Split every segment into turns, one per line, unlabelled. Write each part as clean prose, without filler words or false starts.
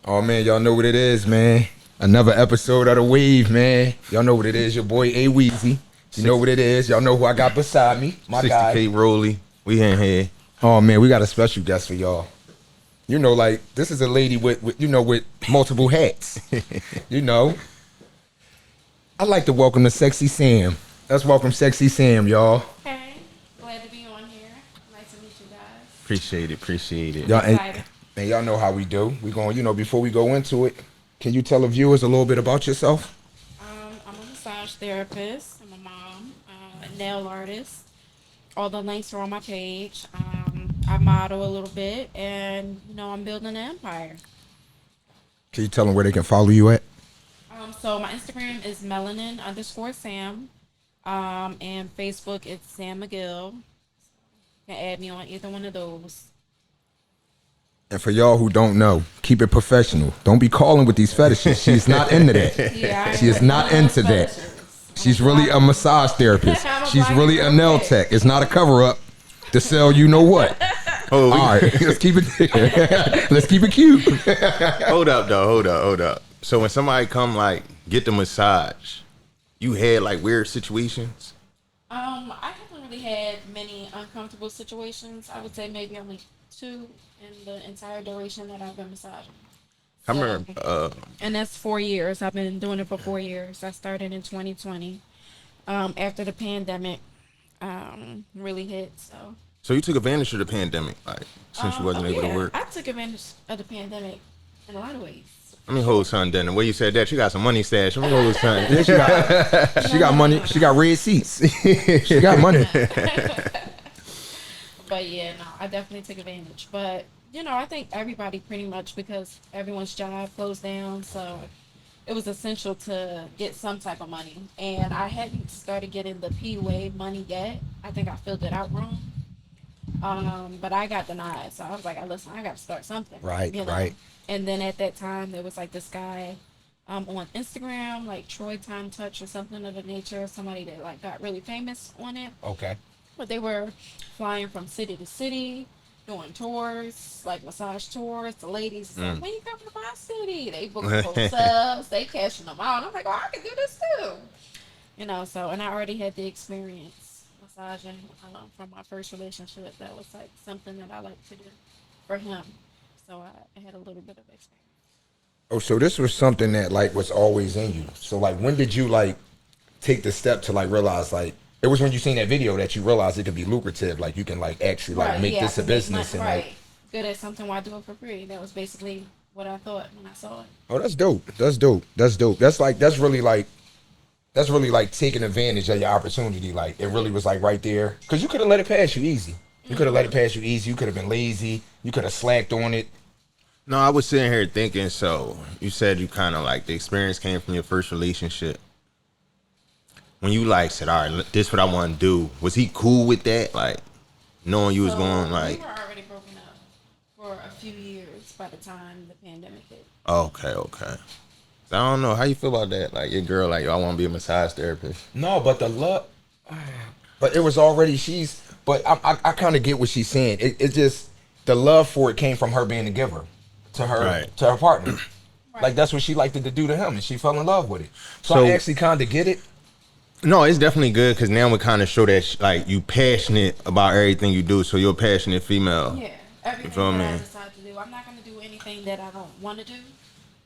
Oh man, y'all know what it is, man. Another episode of the Wave, man. Y'all know what it is. Your boy Aweezy. You know what it is. Y'all know who I got beside me. My
60K
guy.
Roley. We in here.
Oh man, we got a special guest for y'all. You know, like this is a lady with with multiple hats. You know. I'd like to welcome the Sexy Sam. Let's welcome Sexy Sam, y'all.
Hey, glad to be on here. Nice to meet you guys.
Appreciate it.
Y'all,
Excited.
and y'all know how we do. We going, before we go into it, can you tell the viewers a little bit about yourself?
I'm a massage therapist. I'm a mom, a nail artist. All the links are on my page. I model a little bit, and I'm building an empire.
Can you tell them where they can follow you at?
So my Instagram is melanin_Sam, and Facebook it's Sam McGill. You can add me on either one of those.
And for y'all who don't know, keep it professional. Don't be calling with these fetishes. She's not into that.
Yeah,
She is not into that. She's really a massage therapist. She's really a nail tech. It's not a cover-up to sell you know what.
Oh,
All right, let's keep it. Let's keep it cute.
Hold up. So when somebody come like get the massage, you had like weird situations?
I haven't really had many uncomfortable situations. I would say maybe only 2 in the entire duration that I've been massaging.
I remember.
And that's 4 years. I've been doing it for 4 years. I started in 2020, after the pandemic really hit.
So you took advantage of the pandemic, like since you wasn't able to work.
I took advantage of the pandemic in a lot of ways.
Let me hold son then. The way you said that, you got some money stashed. Let me hold son.
She got money. She got red seats. She got money.
But yeah, no, I definitely took advantage. But I think everybody pretty much, because everyone's job closed down, so it was essential to get some type of money. And I hadn't started getting the P-Wave money yet. I think I filled it out wrong. But I got denied, so I was like, listen, I got to start something.
Right, right.
And then at that time, there was like this guy on Instagram, like Troy Time Touch or something of the nature, somebody that like got really famous on it.
Okay.
But they were flying from city to city, doing tours, like massage tours. The ladies, like, when you come to my city, they booking hotels, they cashing them out. And I'm like, oh, I can do this too. So, and I already had the experience massaging from my first relationship. That was like something that I like to do for him. So I had a little bit of experience.
Oh, so this was something that like was always in you. So like, when did you like take the step to like realize like it was when you seen that video that you realized it could be lucrative, like you can like actually like make this a business and like
good at something while I do it for free. That was basically what I thought when I saw it.
Oh, that's dope. That's really like taking advantage of your opportunity. Like it really was like right there, because you could have let it pass you easy. You could have let it pass you easy. You could have been lazy. You could have slacked on it.
No, I was sitting here thinking, so you said you kind of like the experience came from your first relationship. When you like said, all right, this is what I want to do, was he cool with that? Like knowing you was going like.
We were already broken up for a few years by the time the pandemic hit.
Okay. So I don't know how you feel about that. Like your girl, like, yo, I want to be a massage therapist.
No, but the love, but it was already But I kind of get what she's saying. It just the love for it came from her being a giver to her to her partner. Right. Like that's what she liked to do to him, and she fell in love with it. So I actually kind of get it.
No, it's definitely good because now we kind of show that like you passionate about everything you do. So you're a passionate female.
Yeah, everything that I decide to do, I'm not going to do anything that I don't want to do,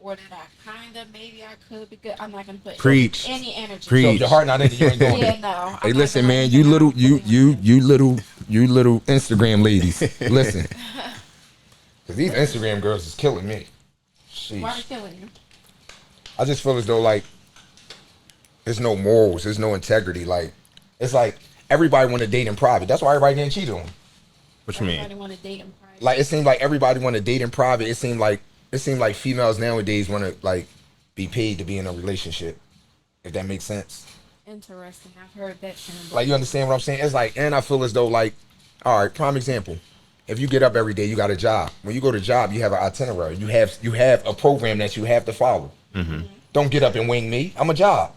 or that I kind of maybe I could be good. I'm not going to put any energy.
So if your heart not in it, you ain't doing it.
No.
Hey, listen, man, you little Instagram ladies, listen, because these Instagram girls is killing me. Sheesh.
Why are they killing you?
I just feel as though like there's no morals, there's no integrity. Like it's like everybody want to date in private. That's why everybody getting cheated on.
What you mean?
Everybody want to date in private.
Like it seems like everybody want to date in private. It seemed like females nowadays want to like be paid to be in a relationship. If that makes sense.
Interesting. I've heard that term.
Like you understand what I'm saying? It's like, and I feel as though like, all right, prime example. If you get up every day, you got a job. When you go to job, you have an itinerary. You have a program that you have to follow. Mm-hmm. Don't get up and wing me. I'm a job.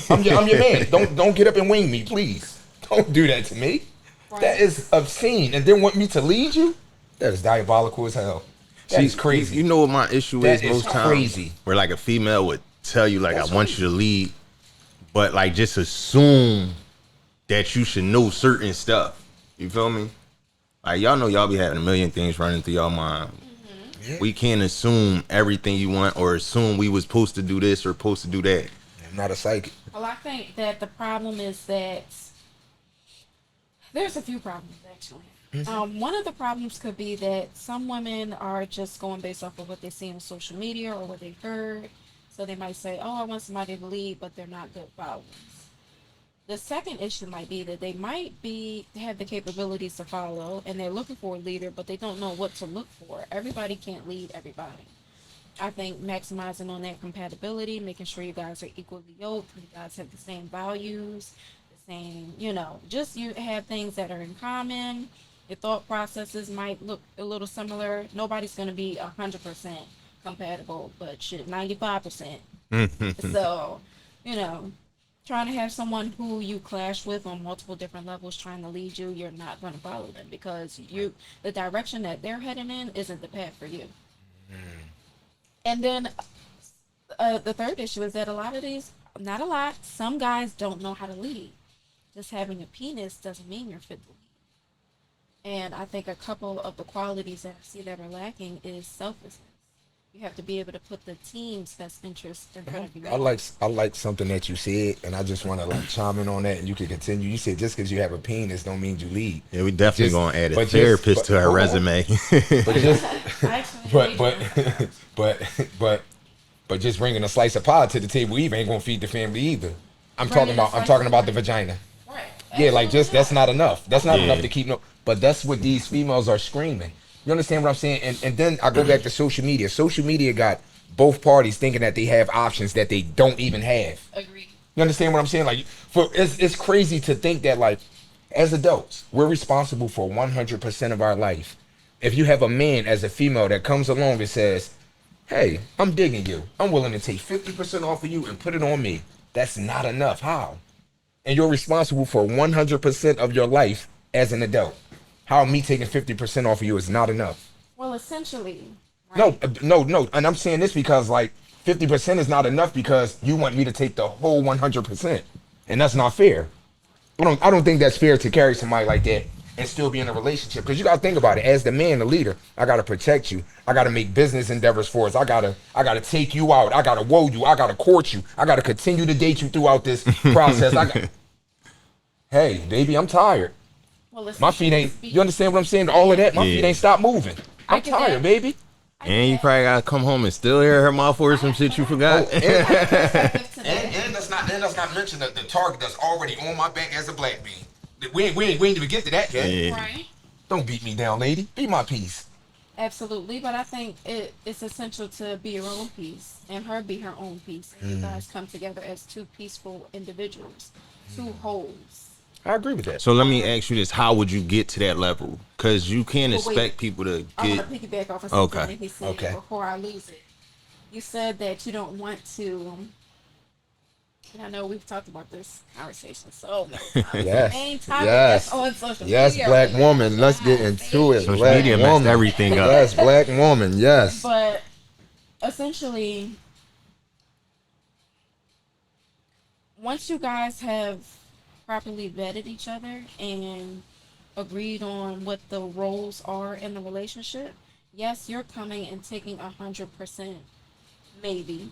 I'm your man. Don't get up and wing me, please. Don't do that to me. Right. That is obscene. And then want me to lead you? That is diabolical as hell. That is crazy.
You know what my issue
That
is most
is
times?
crazy.
Where like a female would tell you like,
That's
I want you to lead, but like just assume that you should know certain stuff. You feel me? Like y'all know y'all be having a million things running through y'all mind.
Yeah.
We can't assume everything you want or assume we was supposed to do this or supposed to do that.
I'm not a psychic.
Well, I think that the problem is that there's a few problems actually. One of the problems could be that some women are just going based off of what they see on social media or what they've heard. So they might say, "Oh, I want somebody to lead," but they're not good followers. The second issue might be that they might have the capabilities to follow, and they're looking for a leader, but they don't know what to look for. Everybody can't lead everybody. I think maximizing on that compatibility, making sure you guys are equally yoked, you guys have the same values, the same, just you have things that are in common. Your thought processes might look a little similar. Nobody's going to be 100% compatible, but shit, 95%. So, trying to have someone who you clash with on multiple different levels trying to lead you, you're not going to follow them because the direction that they're heading in isn't the path for you. And then the third issue is that a lot of these, not a lot, some guys don't know how to lead. Just having a penis doesn't mean you're fit to lead. And I think a couple of the qualities that I see that are lacking is selflessness. You have to be able to put the team's best interest in front of you.
I like something that you said, and I just want to like chime in on that, and you can continue. You said just because you have a penis don't mean you lead.
Yeah, we definitely
Just-
gonna add a
but just-
therapist to
but-
her
hold on.
resume.
But just
Actually,
but just bringing a slice of pie to the table even ain't gonna feed the family either. I'm
Bringing
talking
a
about
slice
the
of
vagina.
right.
Yeah, like just that's not enough. That's not
Yeah.
enough to keep no. But that's what these females are screaming. You understand what I'm saying? And then I go back to social media. Social media got both parties thinking that they have options that they don't even have.
Agreed.
You understand what I'm saying? Like, it's crazy to think that like, as adults, we're responsible for 100% of our life. If you have a man as a female that comes along and says, "Hey, I'm digging you. I'm willing to take 50% off of you and put it on me," that's not enough. How? And you're responsible for 100% of your life as an adult. How me taking 50% off of you is not enough.
Well, essentially.
No, no. And I'm saying this because like 50% is not enough because you want me to take the whole 100%. And that's not fair. I don't think that's fair to carry somebody like that and still be in a relationship. Because you gotta think about it. As the man, the leader, I gotta protect you. I gotta make business endeavors for us. I gotta take you out. I gotta woo you. I gotta court you. I gotta continue to date you throughout this process. Hey, baby, I'm tired.
Well,
My feet ain't. You understand what I'm saying? All of that, my feet
Yeah.
ain't stopped moving.
I
I'm
get
tired,
that.
baby.
And you probably gotta come home and still hear her mouth or some shit you forgot.
And let's not mention the target that's already on my back as a black man. We ain't even get to that yet.
Yeah.
Right.
Don't beat me down, lady. Be my piece.
Absolutely, but I think it's essential to be your own peace and her be her own peace. And you guys come together as two peaceful individuals, two wholes.
I agree with that.
So let me ask you this: how would you get to that level? Because you can't
Well, wait.
expect people to
I'm
get.
gonna piggyback off of something
Okay.
that he said
Okay.
before I lose it. You said that you don't want to. And I know we've talked about this conversation so many times.
Yes.
Main topic
Yes.
that's on social
Yes,
media
black
right
woman. Let's
now.
get into it.
Social
Black
media messed
woman.
everything up.
Yes, black woman. Yes.
But essentially, once you guys have properly vetted each other and agreed on what the roles are in the relationship, yes, you're coming and taking 100%, maybe,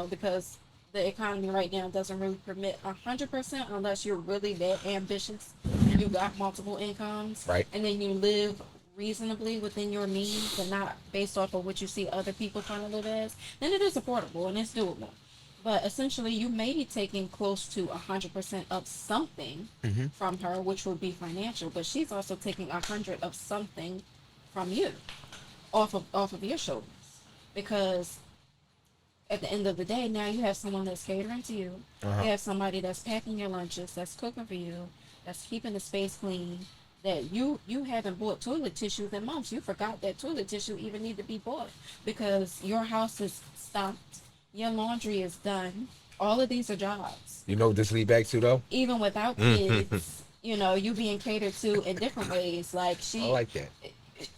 because the economy right now doesn't really permit 100% unless you're really that ambitious and you got multiple incomes,
Right.
and then you live reasonably within your means and not based off of what you see other people trying to live as, then it is affordable and it's doable. But essentially, you may be taking close to 100% of something from her, which would be financial. But she's also taking 100 of something from you, off of your shoulders, because at the end of the day, now you have someone that's catering to you. You have somebody that's packing your lunches, that's cooking for you, that's keeping the space clean. That you haven't bought toilet tissues in months. You forgot that toilet tissue even need to be bought because your house is stocked. Your laundry is done. All of these are jobs.
You know what this lead back to though?
Even without kids, you being catered to in different ways. Like
I like that.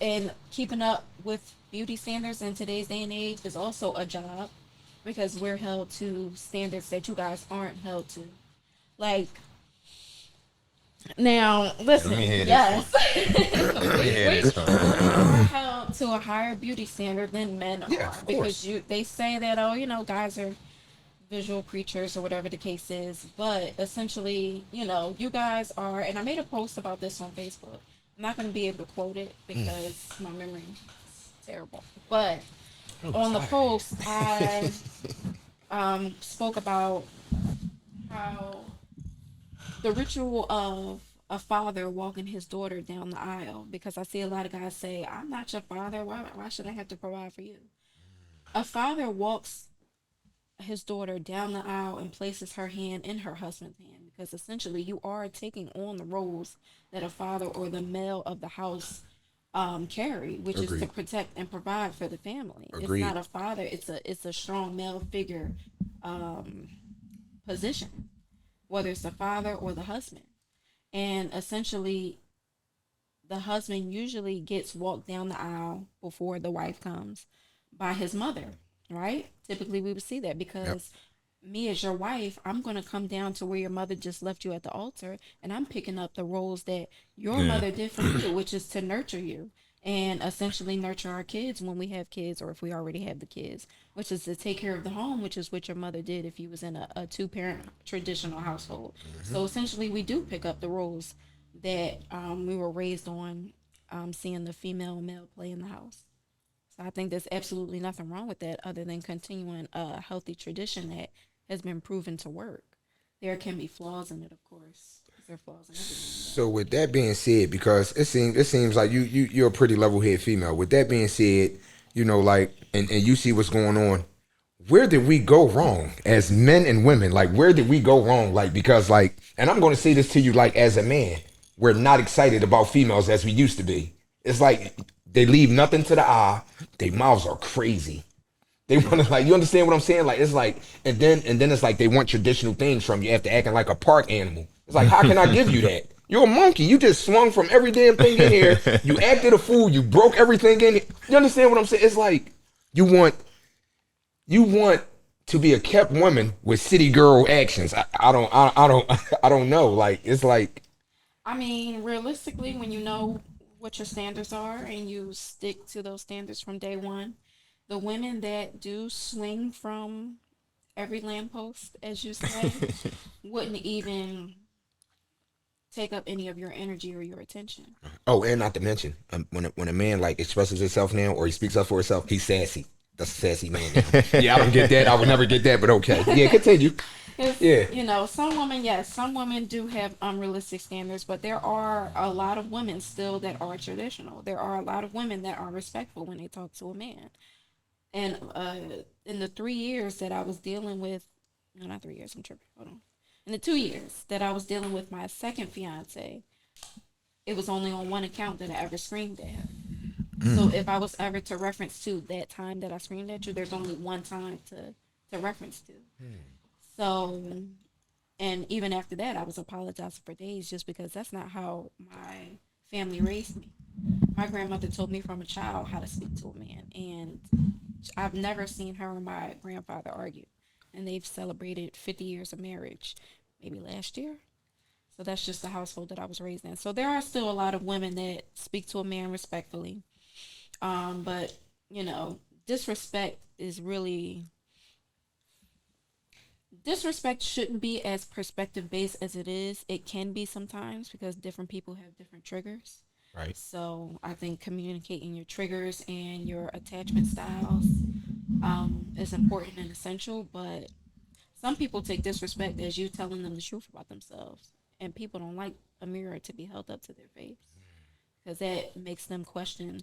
and keeping up with beauty standards in today's day and age is also a job because we're held to standards that you guys aren't held to. Like, now, listen,
Let me hear this
yes.
Let me hear this one.
Are held to a higher beauty standard than men
Yeah,
are
of
because
course.
they say that, oh, guys are visual creatures or whatever the case is, but essentially, you guys are, and I made a post about this on Facebook. I'm not going to be able to quote it because my memory is terrible, but on the post I spoke about how the ritual of a father walking his daughter down the aisle, because I see a lot of guys say, I'm not your father, why should I have to provide for you? A father walks his daughter down the aisle and places her hand in her husband's hand, because essentially you are taking on the roles that a father or the male of the house carry, which is to
Agreed.
protect and provide for the family. It's
Agreed.
not a father; it's a strong male figure um, position, whether it's the father or the husband. And essentially, the husband usually gets walked down the aisle before the wife comes by his mother, right? Typically, we would see that
Yep.
because me as your wife, I'm going to come down to where your mother just left you at the altar, and I'm picking up the roles that your
Yeah.
mother did for you, which is to nurture you and essentially nurture our kids when we have kids or if we already have the kids, which is to take care of the home, which is what your mother did if you was in a two-parent traditional household. So essentially, we do pick up the roles that we were raised on, seeing the female and male play in the house. So I think there's absolutely nothing wrong with that other than continuing a healthy tradition that has been proven to work. There can be flaws in it, of course. 'Cause there are flaws in everything.
So with that being said, because it seems like you're a pretty level head female. With that being said, like and you see what's going on. Where did we go wrong as men and women? Like where did we go wrong? Like because like, and I'm going to say this to you like as a man, we're not excited about females as we used to be. It's like they leave nothing to the eye. Their mouths are crazy. They want to like you understand what I'm saying? Like it's like and then it's like they want traditional things from you after acting like a park animal. It's like how can I give you that? You're a monkey. You just swung from every damn thing in here. You acted a fool. You broke everything in here. You understand what I'm saying? It's like you want you want to be a kept woman with city girl actions. I don't know. Like it's like
I mean, realistically, when you know what your standards are and you stick to those standards from day one, the women that do swing from every lamppost, as you say, wouldn't even take up any of your energy or your attention.
oh, and not to mention when a man like expresses himself now or he speaks up for himself, he's sassy. That's a sassy man now. Yeah, I don't get that. I would never get that, but okay. Yeah, continue.
'Cause,
Yeah.
some women, yes, some women do have unrealistic standards, but there are a lot of women still that are traditional. There are a lot of women that are respectful when they talk to a man. And in the 3 years that I was dealing with, no, not 3 years, I'm tripping. Hold on. In the 2 years that I was dealing with my second fiance, it was only on one account that I ever screamed at him. So if I was ever to reference to that time that I screamed at you, there's only one time to reference to. So, and even after that, I was apologizing for days just because that's not how my family raised me. My grandmother told me from a child how to speak to a man, and I've never seen her and my grandfather argue. And they've celebrated 50 years of marriage, maybe last year. So that's just the household that I was raised in. So there are still a lot of women that speak to a man respectfully. But, disrespect is really disrespect shouldn't be as perspective based as it is. It can be sometimes because different people have different triggers.
Right.
So I think communicating your triggers and your attachment styles is important and essential. But some people take disrespect as you telling them the truth about themselves, and people don't like a mirror to be held up to their face because that makes them question.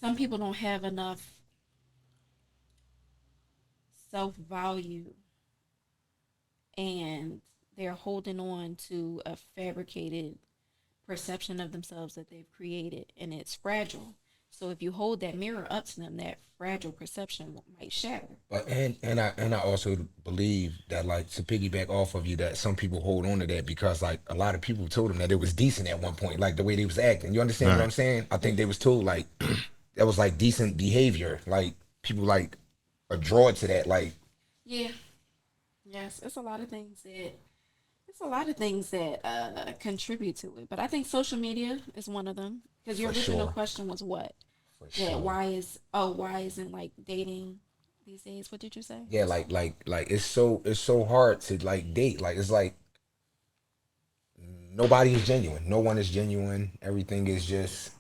Some people don't have enough self value and they're holding on to a fabricated perception of themselves that they've created and it's fragile. So if you hold that mirror up to them, that fragile perception might shatter.
But and I also believe that like to piggyback off of you that some people hold on to that because like a lot of people told them that it was decent at one point, like the way they was acting. You understand what I'm
Right.
saying? I think they was told like that was like decent behavior. Like people like are drawn to that. Like
Yeah. Yes, it's a lot of things that contribute to it. But I think social media is one of them. Because your
for
original
sure,
question was what?
for
That
sure.
why isn't like dating these days? What did you say?
Yeah, like it's so hard to like date. Like it's like nobody is genuine. No one is genuine. Everything is just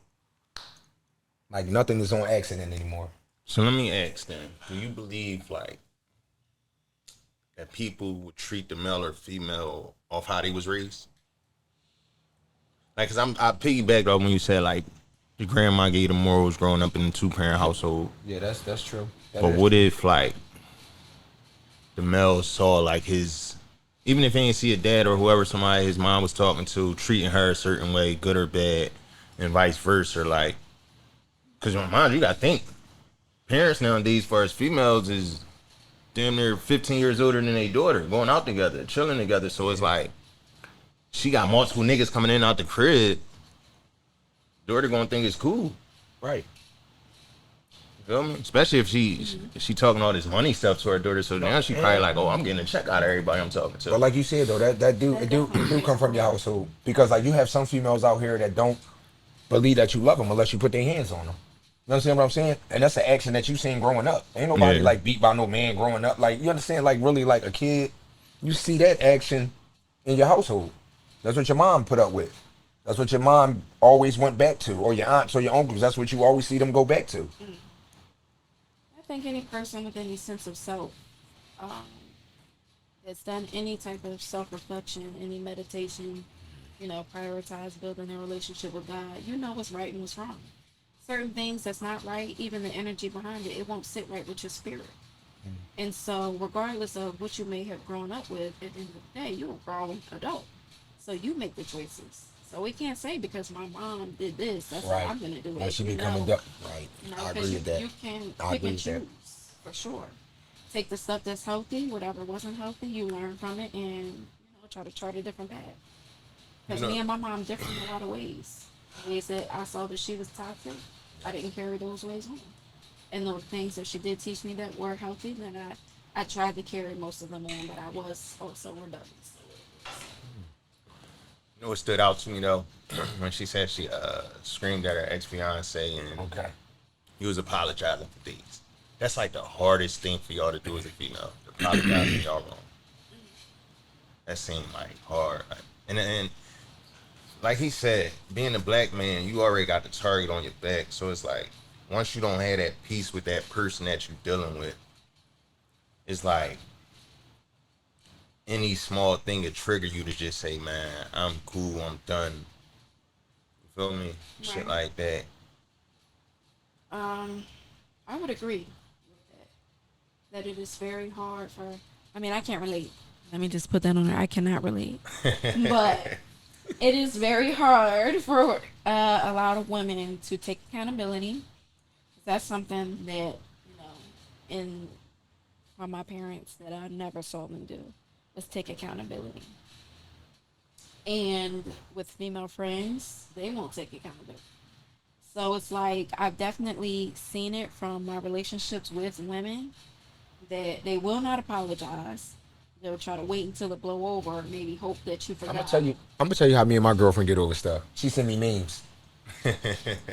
like nothing is on accident anymore.
So let me ask then: do you believe like that people would treat the male or female off how they was raised? Like, cause I piggybacked off when you said like your grandma gave you the morals growing up in a 2-parent household.
Yeah, that's true. That
But
is
what
true.
if like the male saw like his, even if he didn't see a dad or whoever somebody his mom was talking to treating her a certain way, good or bad, and vice versa, like, cause mind you gotta think parents nowadays, as far as females, is damn near 15 years older than their daughter, going out together, chilling together. So it's like she got multiple niggas coming in and out the crib. Daughter gonna think it's cool.
Right.
You feel me? Especially if she talking all this money stuff to her daughter. So now she probably like, oh, I'm getting a check out of everybody I'm talking to.
But like you said though, that do
That
it do
definitely
come
plays a
from your
role.
household because like you have some females out here that don't believe that you love them unless you put their hands on them. You understand what I'm saying? And that's the action that you seen growing up. Ain't nobody
Yeah.
like beat by no man growing up. Like you understand? Like really, like a kid, you see that action in your household. That's what your mom put up with. That's what your mom always went back to, or your aunts or your uncles. That's what you always see them go back to.
I think any person with any sense of self, um, that's done any type of self-reflection, any meditation, prioritize building a relationship with God, you know what's right and what's wrong. Certain things that's not right, even the energy behind it, it won't sit right with your spirit. And so, regardless of what you may have grown up with, at the end of the day, you're a grown adult. So you make the choices. So we can't say because my mom did this, that's how
Right.
I'm gonna do
Like
it.
she becoming right. I
Because
agree with that.
you can
I
pick
agree
and
with that.
choose for sure. Take the stuff that's healthy, whatever wasn't healthy, you learn from it, and try to chart a different path.
You
Because
know,
me and my mom different in a lot of ways. Ways that I saw that she was toxic, I didn't carry those ways on. And those things that she did teach me that were healthy, then I tried to carry most of them on, but I was also rebellious.
you know what stood out to me though? When she said she screamed at her ex-fiance and
Okay.
he was apologizing for things. That's like the hardest thing for y'all to do as a female. To apologize when y'all wrong. That seemed like hard. And like he said, being a black man, you already got the target on your back. So it's like once you don't have that peace with that person that you're dealing with, it's like any small thing could trigger you to just say, man, I'm cool, I'm done. You feel me? Shit
Right.
like that.
I would agree with that. That it is very hard for. I mean, I can't relate. Let me just put that on there. I cannot relate. But it is very hard for a lot of women to take accountability. That's something that in from my parents that I never saw them do was take accountability. And with female friends, they won't take accountability. So it's like I've definitely seen it from my relationships with women that they will not apologize. They'll try to wait until it blow over, maybe hope that you
I'm gonna
forgot.
tell you. I'm gonna tell you how me and my girlfriend get over stuff. She send me memes.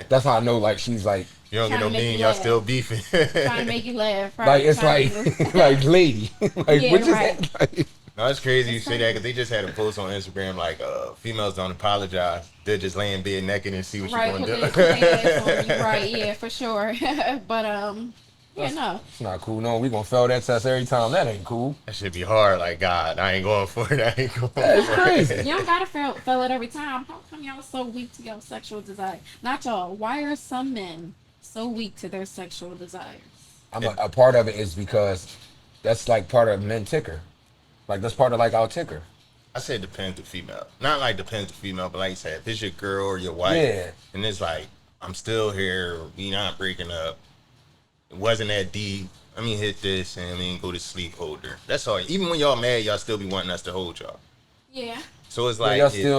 That's how I know. Like she's like,
You don't get
Trying
no
to make
mean,
you
y'all
laugh.
still beefing.
Trying to make you laugh. Right?
like it's
Trying
like,
to-
like lady, like
Yeah,
what just
right.
happened? Like,
No, it's crazy you
It's
say that
crazy.
because they just had a post on Instagram like females don't apologize. They're just lay in bed naked and see what
right,
you're
put
gonna
their,
do.
put their ass on you. Right, yeah, for sure. But yeah, no.
it's not cool. No, we gonna fail that test every time. That ain't cool.
That should be hard. Like God, I ain't going for it. I ain't going
That's
for
crazy.
it.
You don't gotta feel it every time. How come y'all so weak to your sexual desire? Not y'all. Why are some men so weak to their sexual desires?
A part of it is because that's like part of men ticker. Like that's part of like our ticker.
I said depends the female. Not like depends the female, but like you said, if it's your girl or your wife,
Yeah.
and it's like I'm still here, we not breaking up. It wasn't that deep. I mean, hit this and I mean go to sleep, hold her. That's all. Even when y'all mad, y'all still be wanting us to hold y'all.
Yeah.
So it's
Yeah,
like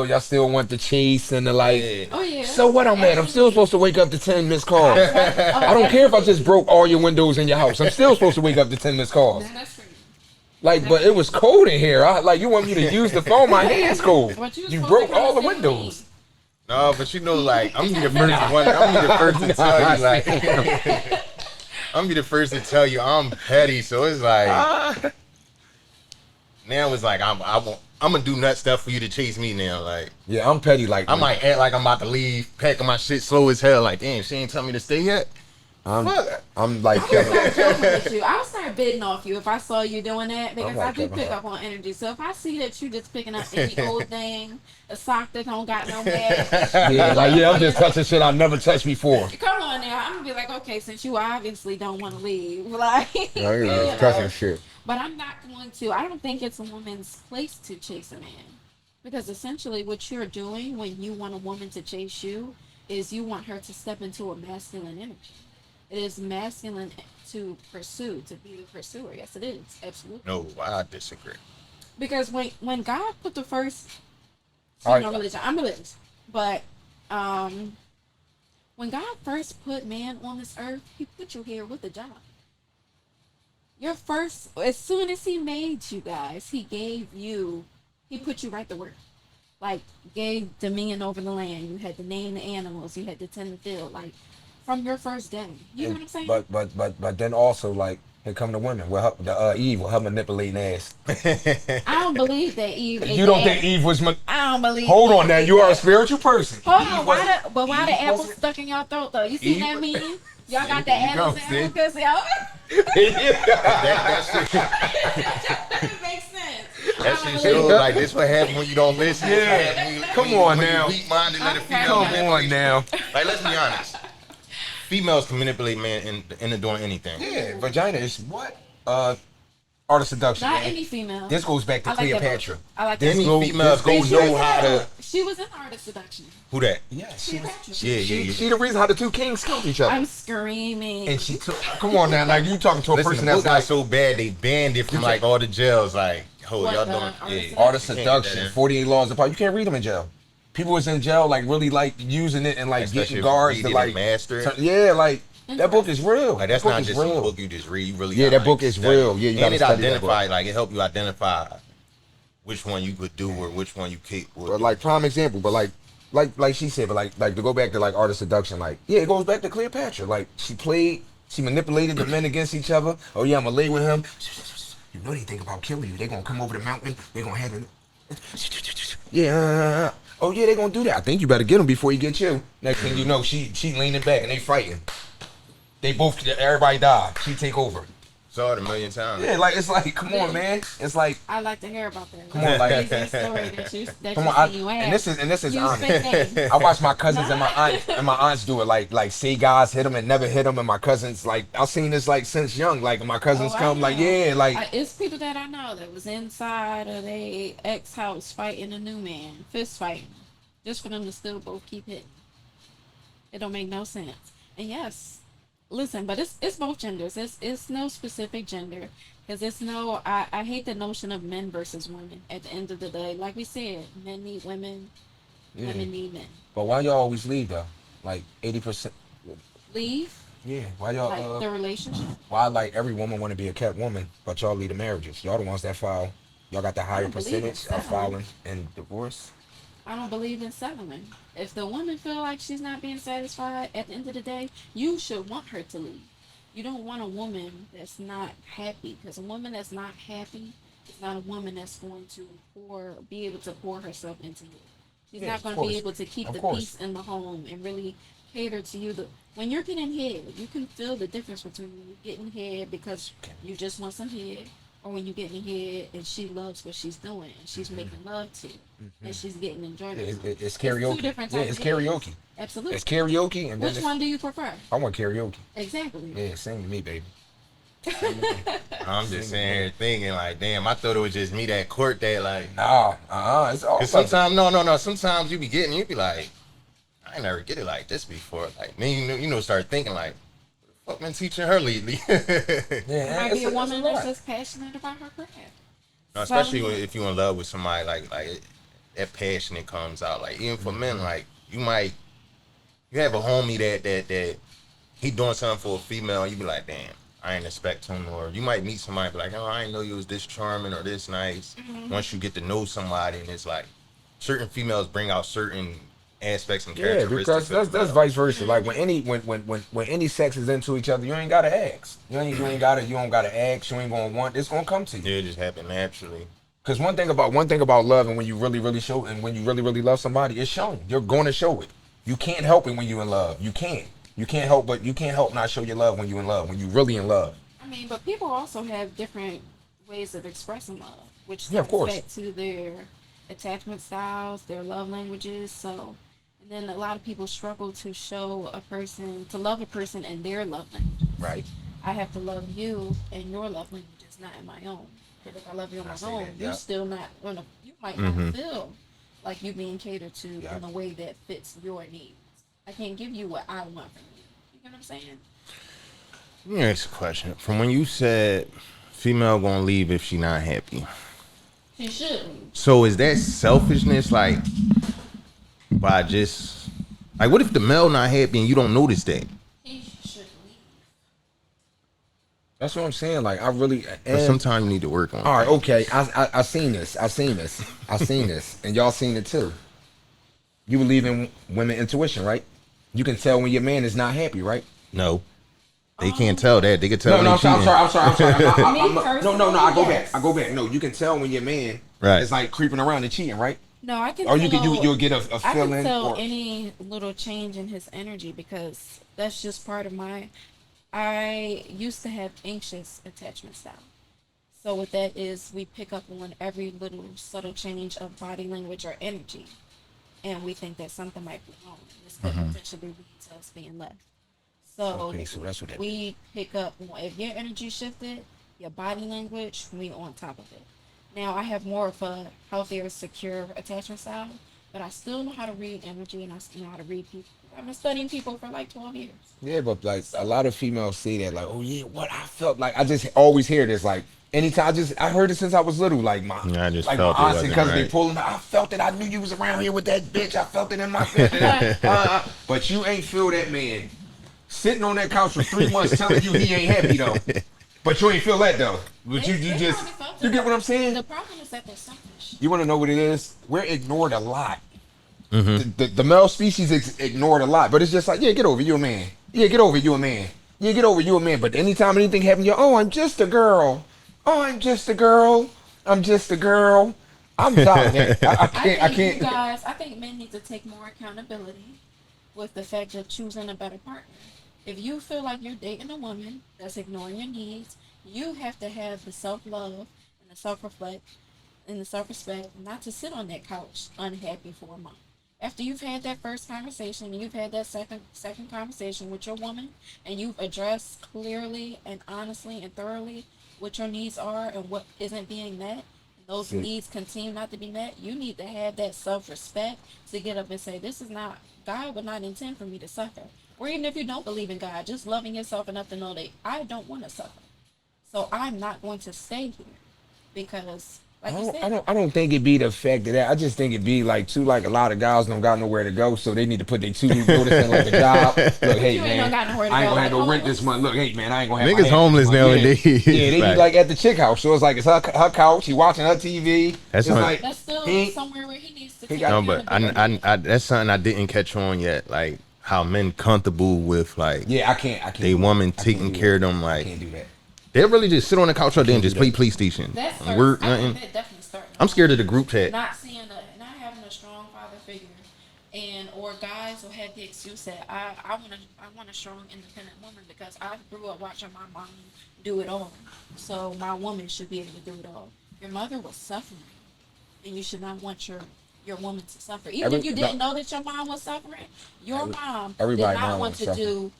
y'all still want the chase and the like.
Yeah.
Oh yeah.
So what I'm at? I'm still supposed to wake up to 10 missed calls. I don't care if I just broke all your windows in your house. I'm still supposed to wake up to 10 missed calls.
That's true.
Like, but it was cold in here. You want me to use the phone? My hand's cold.
But you
You
supposed
broke
to
all the
come and see
windows.
No, but you know, like I'm be the first one. I'm be the first to tell you, like I'm be the first to tell you I'm petty. So it's like now it's like I'm gonna do nut stuff for you to chase me now. Like
Yeah, I'm petty. Like
I might act like I'm about to leave, packing my shit slow as hell. Like damn, she ain't tell me to stay yet.
I'm like
I'll start bidding off you if I saw you doing that because
like
I do
Kevin
pick
Hart.
up on energy. So if I see that you just picking up any old thing, a sock that don't got no match,
I'm just touching shit I never touched before.
come on now, I'm gonna be like, okay, since you obviously don't want to leave, like,
You're
you know.
touching shit.
But I'm not going to. I don't think it's a woman's place to chase a man, because essentially what you're doing when you want a woman to chase you is you want her to step into a masculine energy. It is masculine to pursue, to be the pursuer. Yes, it is. Absolutely.
No, I disagree.
Because when God put the first,
All right.
I'm religious, but when God first put man on this earth, He put you here with a job. Your first, as soon as He made you guys, He put you right to work. Like, gave dominion over the land. You had to name the animals. You had to tend the field. Like, from your first day. You know what I'm saying?
But then also like here come the women. Well, Eve with her manipulating ass.
I don't believe that Eve.
You don't think Eve was?
I don't believe.
Hold
Eve
on now.
ate
You are a
that.
spiritual person.
Hold on. Why the
Eve
apple
wasn't-
stuck in your throat though? You see
Eve
that
was-
meme? Y'all got the
There you go,
apples
see?
and because y'all.
That shit,
That makes sense.
that shit shows like this what happens when you don't listen. This what
Yeah.
happens when you-
Come
when you-
on
when you
now.
weak-minded, let a
Okay.
female
Come
manipulate
on
you.
now.
Like let's be honest. Females can manipulate men into doing anything.
Yeah, vagina is what? Art of seduction.
Not
man.
any female.
This goes back to
I like that
Cleopatra.
book. I like
This
that
Any
book.
females
this
go
goes
know how to.
She was in Art of Seduction.
Who that?
Yeah, she was.
Cleopatra.
Yeah,
She the reason how the two kings killed each other.
I'm screaming.
And she took. Come on now, like you talking to a
Listen,
person
the
that's
book got
like
so bad they banned it from like all the jails. Like, oh,
What,
y'all
the
doing?
Art of
Yeah.
art of
You can't get
seduction.
that in.
48 laws apart. You can't read them in jail. People was in jail like really like using it and like
Especially if
getting
you
guards
read
to
it
like
and master it.
Yeah, like that book is real.
Like that's
that book
not
is
just
real.
a book you just read. You really
Yeah,
gotta,
that book
like,
is
study.
real. Yeah, you
and
gotta
it
study that
identify like it help you identify which one you could do or which one you capable.
But like prime example, but like she said, but like to go back to like art of seduction, like yeah, it goes back to Cleopatra. Like she manipulated the men against each other. Oh yeah, I'm gonna lay with him. You know they think about killing you. They gonna come over the mountain. They gonna have it. Yeah. Oh yeah, they gonna do that. I think you better get him before he get you. Next thing you know, she leaning back and they fighting. They both, everybody die. She take over.
Saw it a million times.
Yeah, like it's like, come on, man. It's like,
I like to hear about that.
Come on, like-
Crazy story that
come
you
on.
see you have.
And this is
You
honest.
spit names.
I watch my cousins and my aunts do it. Like say guys hit them and never hit them, and my cousins like I've seen this like since young. Like my cousins
Oh, I
come like
know.
yeah, like
It's people that I know that was inside of their ex house fighting a new man, fist fighting, just for them to still both keep hitting. It don't make no sense. And yes, listen, but it's both genders. It's no specific gender because it's no. I hate the notion of men versus women. At the end of the day, like we said, men need women,
yeah.
women need men.
But why y'all always leave though? Like 80%.
Leave
Yeah. Why y'all?
like the relationship.
Why like every woman want to be a kept woman, but y'all leave the marriages? Y'all the ones that file. Y'all got the higher
don't believe
percentage
in
of
settling.
filing and divorce.
I don't believe in settling. If the woman feel like she's not being satisfied, at the end of the day, you should want her to leave. You don't want a woman that's not happy, because a woman that's not happy is not a woman that's going to be able to pour herself into you. She's
Yeah,
not
of
going to
course.
be able to keep
Of
the
course.
peace in the home and really cater to you. When you're getting head, you can feel the difference between you getting head because you just want some head, or when you're getting head and she loves what she's doing and she's making love to you and she's getting enjoyment.
It's karaoke.
two different
Yeah,
types
it's
of head.
karaoke.
Absolutely.
It's karaoke and then
Which
it's,
one do you prefer?
I want karaoke.
Exactly.
Yeah, sing to me, baby.
I'm just sitting here thinking like, damn, I thought it was just me that court that like.
Nah, it's all.
Cause sometimes no. Sometimes you be like, I ain't never get it like this before. Like then you start thinking like, what the fuck been teaching her lately?
Yeah,
Might be a woman that's
lot.
just passionate about her craft.
No, especially if you in love with somebody like that passion that comes out. Like even for men, like you have a homie that he doing something for a female, and you be like, damn, I ain't expect him. Or you might meet somebody, be like, oh, I didn't know you was this charming or this nice. Once you get to know somebody, and it's like certain females bring out certain aspects and
Yeah,
characteristics.
because that's vice versa. Like when any sex is into each other, you ain't gotta ask. You don't gotta ask. You ain't gonna want. It's gonna come to you.
Yeah, it just happen naturally.
Because one thing about love, and when you really show, and when you really love somebody, it's shown. You're going to show it. You can't help it when you in love. You can't. You can't help not show your love when you in love. When you really in love.
I mean, but people also have different ways of expressing love, which
Yeah, of course.
back to their attachment styles, their love languages. So, and then a lot of people struggle to love a person in their love language.
Right.
I have to love you in your love languages, not in my own. But if I love you on my own, you're still not gonna. You might not feel like you being catered to in a way that fits your needs. I can't give you what I want from you. You know what I'm saying?
Let me ask a question. From when you said female gonna leave if she not happy,
She shouldn't.
so is that selfishness? Like by just like, what if the male not happy and you don't notice that?
He should leave.
That's what I'm saying. Like I really.
But sometimes you need to work on it.
All right. Okay. I seen this. And y'all seen it too. You believe in women intuition, right? You can tell when your man is not happy, right?
No. They can't tell that. They can tell.
No, I'm sorry. No. I go
Yes.
back. No, you can tell when your man
Right.
is like creeping around and cheating, right?
No, I can.
Or
You'll
get a
I
feeling.
can tell
Or,
any little change in his energy because that's just part of my. I used to have anxious attachment style. So what that is, we pick up on every little subtle change of body language or energy, and we think that something might be wrong. This could potentially lead to us being left. So,
Okay, so that's what that
we pick up on if your energy shifted, your body language, we on top of it. Now I have more of a healthier, secure attachment style, but I still know how to read energy and I still know how to read people. I've been studying people for like 12 years.
yeah, but like a lot of females say that, like, oh yeah, what I felt like. I just always hear this, like, anytime I heard it since I was little, like my,
Yeah, I just
like
felt
my
it
aunts and
wasn't
cousins, they
right.
pulling. I felt it. I knew you was around here with that bitch. I felt it in my. But you ain't feel that man sitting on that couch for 3 months telling you he ain't happy though. But you ain't feel that though. But you just
probably felt
you
it.
get what I'm saying?
The problem is that they're selfish.
You want to know what it is? We're ignored a lot.
Mm-hmm.
The male species is ignored a lot, but it's just like, yeah, get over it, you a man. Yeah, get over it, you a man. Yeah, get over it, you a man. But anytime anything happens, you're, oh, I'm just a girl. Oh, I'm just a girl. I'm just a girl. I'm tired of that. I can't.
You guys, I think men need to take more accountability with the fact of choosing a better partner. If you feel like you're dating a woman that's ignoring your needs, you have to have the self-love and the self-reflect and the self-respect not to sit on that couch unhappy for a month. After you've had that first conversation and you've had that second conversation with your woman and you've addressed clearly and honestly and thoroughly what your needs are and what isn't being met, and those needs continue not to be met, you need to have that self-respect to get up and say, this is not, God would not intend for me to suffer. Or even if you don't believe in God, just loving yourself enough to know that I don't want to suffer. So I'm not going to stay here because, like you said,
I don't think it be the fact of that. I just think it be like too, like a lot of guys don't got nowhere to go, so they need to put their 2 week notice in like a job. Look, hey
You ain't
man,
got nowhere to
I ain't
go.
gonna have no
Like
rent this month. Look, hey man, I ain't gonna have
Niggas
my
homeless
this month.
nowadays.
Yeah, they be
Right.
like at the chick house, so it's like it's her couch. She watching her TV.
That's
It's
not-
like
that's still
he-
somewhere where he needs to take
No, but
accountability.
I that's something I didn't catch on yet. Like how men comfortable with like
yeah, I can't.
they woman
I can't
taking
do
care of
that.
them.
I
Like
can't do that.
they really just sit on the couch all day and just
do
play
that.
PlayStation.
That starts,
Work,
I think
nothing.
that definitely starts.
I'm scared of the group chat.
Not having a strong father figure, and or guys who had the excuse that I want a strong independent woman because I grew up watching my mom do it all, so my woman should be able to do it all. Your mother was suffering, and you should not want your woman to suffer. Even if you didn't know that your mom was suffering, your mom did
everybody
not
mom
want
was
to
suffering.
do.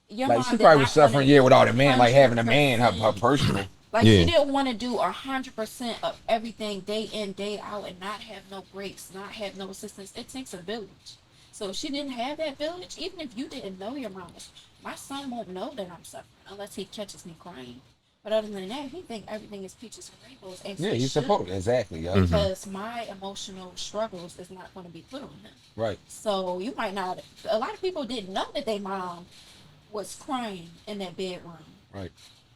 Your
Like
mom
she
did
probably
not
was suffering,
wanna
yeah,
do
without a man, like having a man, her
100%.
personal.
Like
Yeah.
she didn't want to do 100% of everything day in, day out, and not have no breaks, not have no assistance. It takes a village. So if she didn't have that village, even if you didn't know your mom, my son won't know that I'm suffering unless he catches me crying. But other than that, he think everything is peaches and rainbows. And
Yeah,
he
he's
should,
supposed exactly. Yeah.
because my emotional struggles is not going to be put on him.
Right.
So you might not. A lot of people didn't know that their mom was crying in that bedroom.
Right.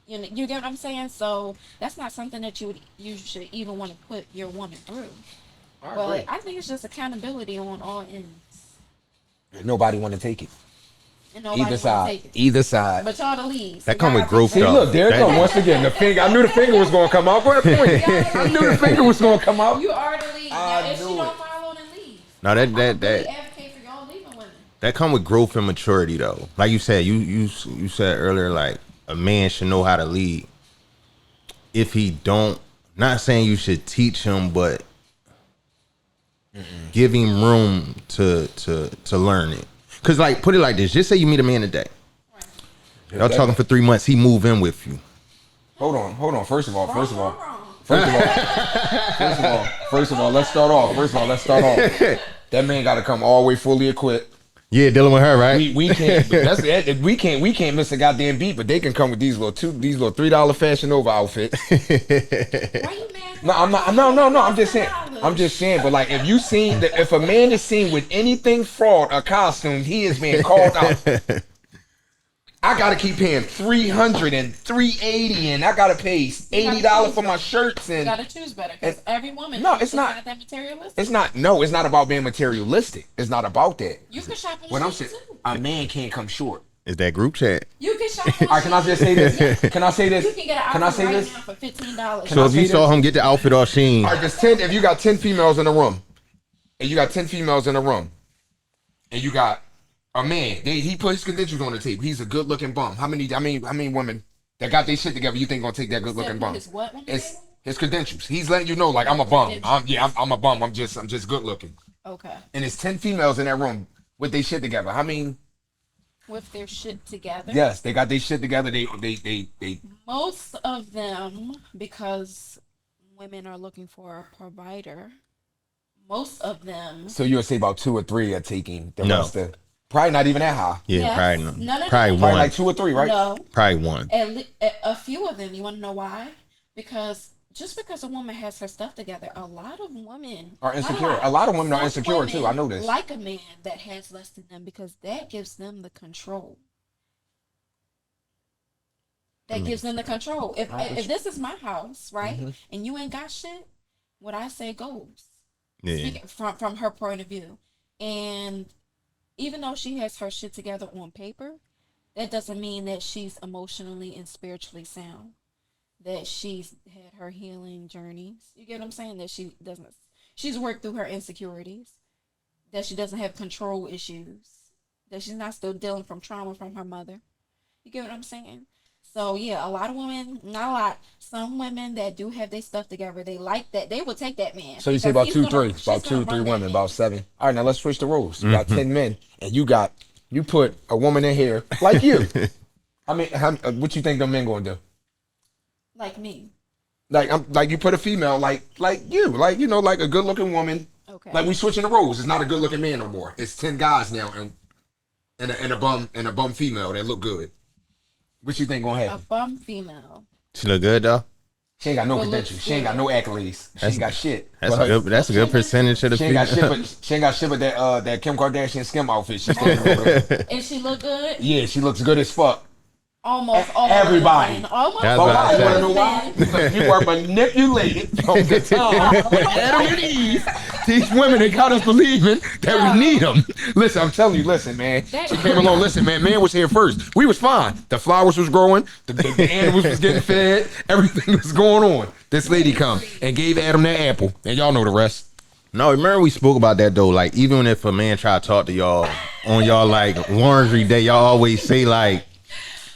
You get what I'm saying? So that's not something that you should even want to put your woman through. But I think it's just accountability on all ends.
Nobody want to take it.
And nobody
Either
wanna
side.
take it.
Either side.
But y'all the leads.
That come with growth,
See,
though.
look, there it
That-
go. Once again, the finger. I knew the finger was gonna come out. What a point. I knew the finger was gonna come out.
You are the lead. Now, if she
knew
don't
it.
follow, then leave.
No,
I really advocate for y'all leaving women.
that come with growth and maturity, though. Like you said, you said earlier, like a man should know how to lead. If he don't, not saying you should teach him, but give him room to learn it. Cause like, put it like this: just say you meet a man today, y'all talking for 3 months, he move in with you.
Hold on. First of all,
Wrong.
let's start off. That man got to come all the way fully equipped.
Yeah, dealing with her, right?
We can't. That's it. We can't miss a goddamn beat. But they can come with these little $3 Fashion Nova outfits.
Why you mad?
No, I'm not. No. I'm just saying. But like, if a man is seen with anything fraud or costume, he is being called out. I gotta keep paying $300 and $380, and I gotta pay $80 for my shirts.
You
And
gotta choose better, because every woman.
No, it's not.
that materialistic.
it's not. No, it's not about being materialistic. It's not about that.
You can shop on
What I'm
Shein
saying,
too.
a man can't come short.
Is that group chat?
You can shop on
All right, can I just say this? Can I say this?
You can get an
Can I
outfit
say
right
this?
now for $15.
So if you saw him get the outfit off Shein,
All right, there's 10. If you got 10 females in a room, and you got 10 females in a room, and you got a man, he put his credentials on the table. He's a good-looking bum. How many women that got their shit together you think gonna take that good-looking bum?
His what on the
It's
table?
his credentials. He's letting you know, like, I'm a bum. I'm a bum. I'm just good-looking.
Okay.
And it's 10 females in that room with their shit together.
With their shit together.
Yes, they got their shit together. They
Most of them, because women are looking for a provider. Most of them.
So you'll say about 2 or 3 are taking the
No.
rest of. Probably not even that high.
yeah,
Yes.
probably not.
No.
Probably
Probably
one.
like 2 or 3, right?
No.
Probably one.
A few of them. You want to know why? Because just because a woman has her stuff together, a lot of women
Are insecure. A lot of women are insecure too. I know this.
Like a man that has less than them, because that gives them the control. That gives them the control. If this is my house, right, and you ain't got shit, what I say goes.
Yeah.
Speaking from her point of view, and even though she has her shit together on paper, that doesn't mean that she's emotionally and spiritually sound. That she's had her healing journeys. You get what I'm saying? That she's worked through her insecurities. That she doesn't have control issues. That she's not still dealing from trauma from her mother. You get what I'm saying? So yeah, a lot of women, not a lot, some women that do have their stuff together, they like that. They will take that man.
So you say about 2, 3, about 2, 3 women, about 7. All right, now let's switch the roles. You got 10 men, and you put a woman in here like you. I mean, what you think them men gonna do?
Like me.
Like you put a female like you, like like a good looking woman.
Okay.
Like we switching the roles. It's not a good looking man no more. It's 10 guys now, and a bum female that look good. What you think gonna
A
happen?
bum female.
She look good though.
She ain't got no
Well,
credentials.
looks
She ain't got
good.
no accolades. She ain't got shit.
That's a good percentage of the
She ain't got
female.
shit, but she ain't got shit, but that Kim Kardashian skim outfit. She's standing over there.
And she look good?
Yeah, she looks good as fuck.
Almost all
Everybody.
women. Almost
That's
all
what I
You wanna know
women.
why? Because you were manipulated from the time Adam and Eve. These women that got us believing that we need them. Listen, I'm telling you, listen, man. She came along. Listen, man was here first. We was fine. The flowers was growing. The animals was getting fed. Everything was going on. This lady come and gave Adam that apple. And y'all know the rest.
No, remember we spoke about that though. Like even if a man try to talk to y'all on y'all like laundry day, y'all always say like,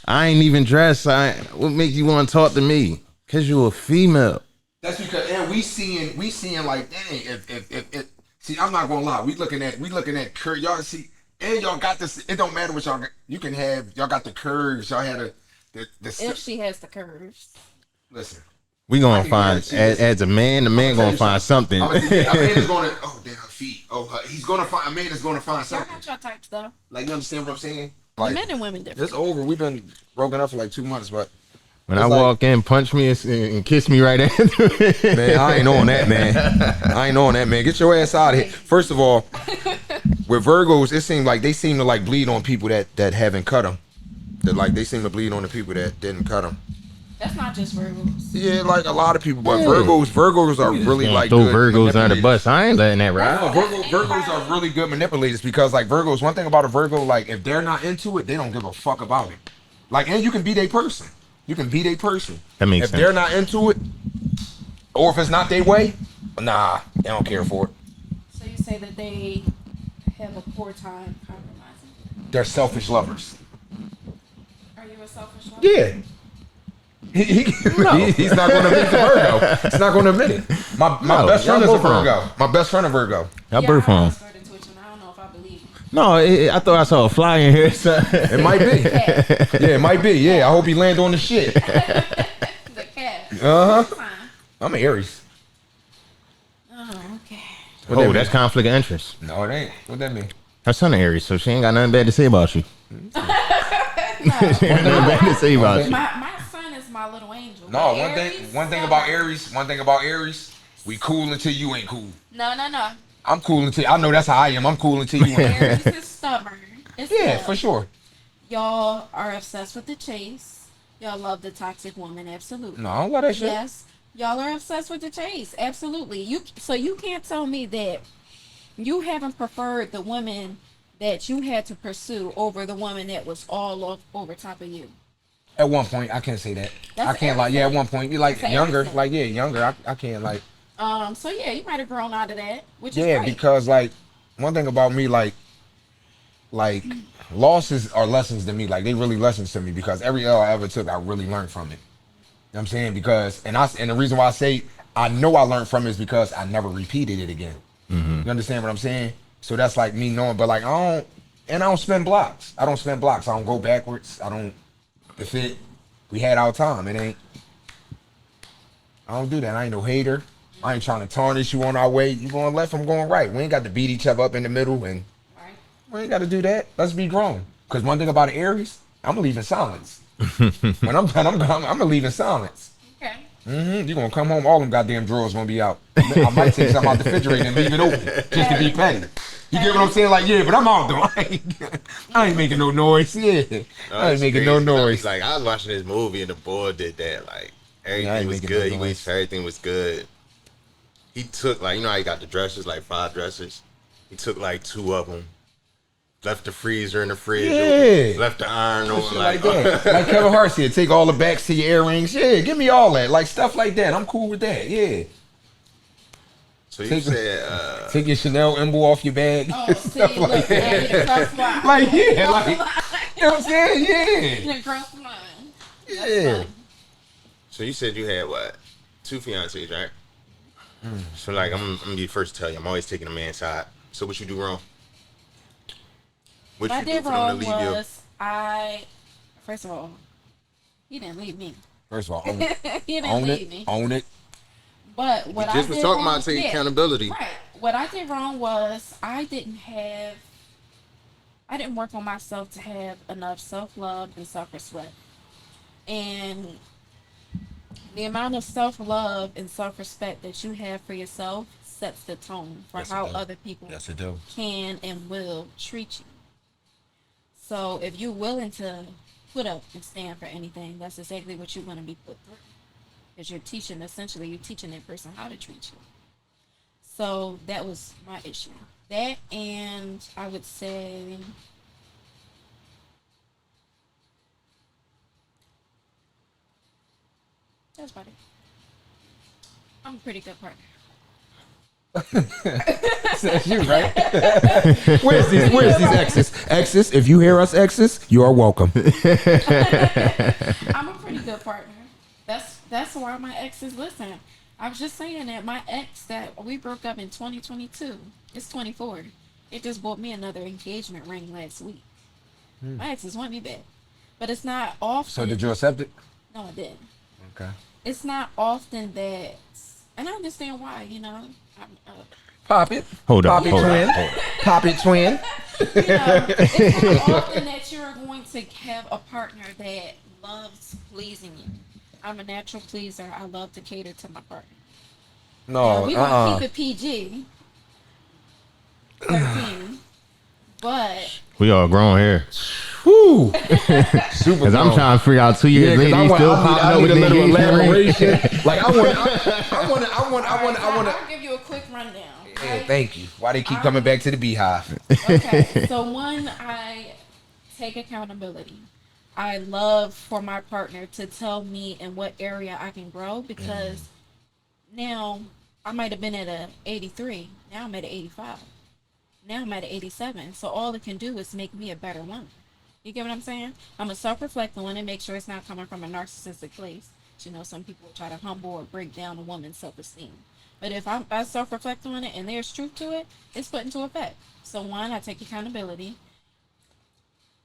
I ain't even dressed. What make you want to talk to me? Cause you a female.
That's because we seeing like, dang, if see, I'm not gonna lie, we looking at curve. Y'all see, and y'all got this. It don't matter what y'all got. You can have, y'all got the curves. Y'all had
If she has the curves.
listen.
We
I
gonna
can
find
guarantee
as a man, the man
tell
gonna
you
find something.
A man is gonna, oh damn, her feet. He's gonna find, a man is gonna find
Y'all
something.
got your types though.
Like, you understand what I'm saying?
Men and women different.
It's over. We've been broken up for like 2 months, but
When I walk in, punch me and kiss me right after.
Man, I ain't on that, man. I ain't on that, man. Get your ass out of here. First of all, with Virgos, it seems like they seem to like bleed on people that haven't cut them. That like they seem to bleed on the people that didn't cut them.
That's not just Virgos.
Yeah, like a lot of people, but Virgos are really like
throw
good
Virgos under the bus. I ain't letting that ride.
Virgos are really good manipulators because like Virgos, one thing about a Virgo, like if they're not into it, they don't give a fuck about it. Like, and you can be their person. You can be their person.
That makes sense.
If they're not into it, or if it's not their way, nah, they don't care for it.
So you say that they have a poor time compromising?
They're selfish lovers.
Are you a selfish lover?
Yeah. He's not going to admit the Virgo. He's not going to admit it. My best friend is a Virgo. My best friend a Virgo.
Y'all birth wrong.
Started twitching. I don't know if I believe it.
No, I thought I saw a fly in here. So.
It might be. Yeah, it might be. Yeah, I hope he land on the shit.
The cat.
Uh-huh. I'm an Aries.
Oh, okay.
Oh, that's conflict of interest.
No, it ain't. What that mean?
Her son an Aries, so she ain't got nothing bad to say about you.
No.
She ain't got nothing bad to say about you.
My son is my little angel.
No,
Aries,
one thing about Aries, we cool until you ain't cool.
No.
I'm cool until I know that's how I am. I'm cool until you ain't.
Aries is stubborn. It's
Yeah,
tough.
for sure.
Y'all are obsessed with the chase. Y'all love the toxic woman, absolutely.
No, I don't love that shit.
Yes, y'all are obsessed with the chase, absolutely. So you can't tell me that you haven't preferred the woman that you had to pursue over the woman that was all over top of you.
At one point, I can't say that.
That's
I can't like. Yeah, at one point, you like
That's
younger,
everything.
like younger. I can't like.
So yeah, you might have grown out of that, which is
Yeah,
great.
because like one thing about me, like losses are lessons to me. Like they really lessons to me because every L I ever took, I really learned from it. You know what I'm saying? Because and the reason why I say I know I learned from it is because I never repeated it again. You understand what I'm saying? So that's like me knowing, but like I don't spend blocks. I don't go backwards. If we had our time, it ain't. I don't do that. I ain't no hater. I ain't trying to tarnish you on our way. You going left, I'm going right. We ain't got to beat each other up in the middle, and
Right.
we ain't got to do that. Let's be grown. Because one thing about an Aries, I'm gonna leave in silence. When I'm done, I'm gonna leave in silence.
Okay.
You're gonna come home, all them goddamn drawers gonna be out. I might take something out the refrigerator and leave it open just to be petty. You get what I'm saying? Like, yeah, but I'm out though. I ain't making no noise. Yeah, I ain't making no noise.
Like I was watching this movie and the boy did that. Like
I
everything
ain't
was
making
good.
no
He waited for everything was good. He took like how he got the dresses, like 5 dresses. He took like 2 of them. Left the freezer in the fridge.
Yeah.
Left the iron on.
Shit like that. Like Kevin Hart said, take all the backs to your earrings. Yeah, give me all that. Like stuff like that. I'm cool with that. Yeah.
So you said
Take your Chanel emblem off your bag.
Oh, see, look,
like
that. The cross line.
Like, yeah, like, you know what I'm saying? Yeah.
The cross line.
Yeah.
so you said you had what? 2 fiancés, right? So like I'm gonna be the first to tell you, I'm always taking a man's side. So what you do wrong? What
What I
you do
did
for them to
wrong
leave
was first of all, he didn't leave me.
First of all, own it.
He didn't
Own
leave
it.
me.
Own it.
But what I
just was
did
talking
wrong,
about taking accountability.
Right. What I did wrong was I didn't work on myself to have enough self-love and self-respect. And the amount of self-love and self-respect that you have for yourself sets the tone for
Yes, it
how
does.
other people
Yes, it do.
can and will treat you. So if you're willing to put up and stand for anything, that's exactly what you're going to be put through. Because you're teaching that person how to treat you. So that was my issue. That, and I would say that's about it. I'm a pretty good partner.
That's you, right? Where's these exes? Exes, if you hear us exes, you are welcome.
I'm a pretty good partner. That's why my exes listen. I was just saying that my ex that we broke up in 2022, it's 24. It just bought me another engagement ring last week. My exes want me back. But it's not often.
So did you accept it?
No, I didn't.
Okay.
It's not often that, and I understand why,
Pop it.
Hold
Pop
up,
it,
hold
twin.
up, hold up.
Pop it, twin.
It's not often that you're going to have a partner that loves pleasing you. I'm a natural pleaser. I love to cater to my partner. Now,
No,
we gonna keep it PG, 13, but
We all grown here.
Whew. Super
Cause I'm
grown.
trying to figure out 2 years later, you still popping
I
up
need
with
a little
the
elaboration.
elaboration.
Like I want.
I'll give you a quick rundown.
Yeah,
Right?
thank you. Why they keep coming back to the beehive?
Okay, so one, I take accountability. I love for my partner to tell me in what area I can grow because now I might have been at a 83. Now I'm at an 85. Now I'm at an 87. So all it can do is make me a better woman. You get what I'm saying? I'm a self-reflect on it and make sure it's not coming from a narcissistic place. You know, some people try to humble or break down a woman's self-esteem. But if I self-reflect on it and there's truth to it, it's put into effect. So one, I take accountability.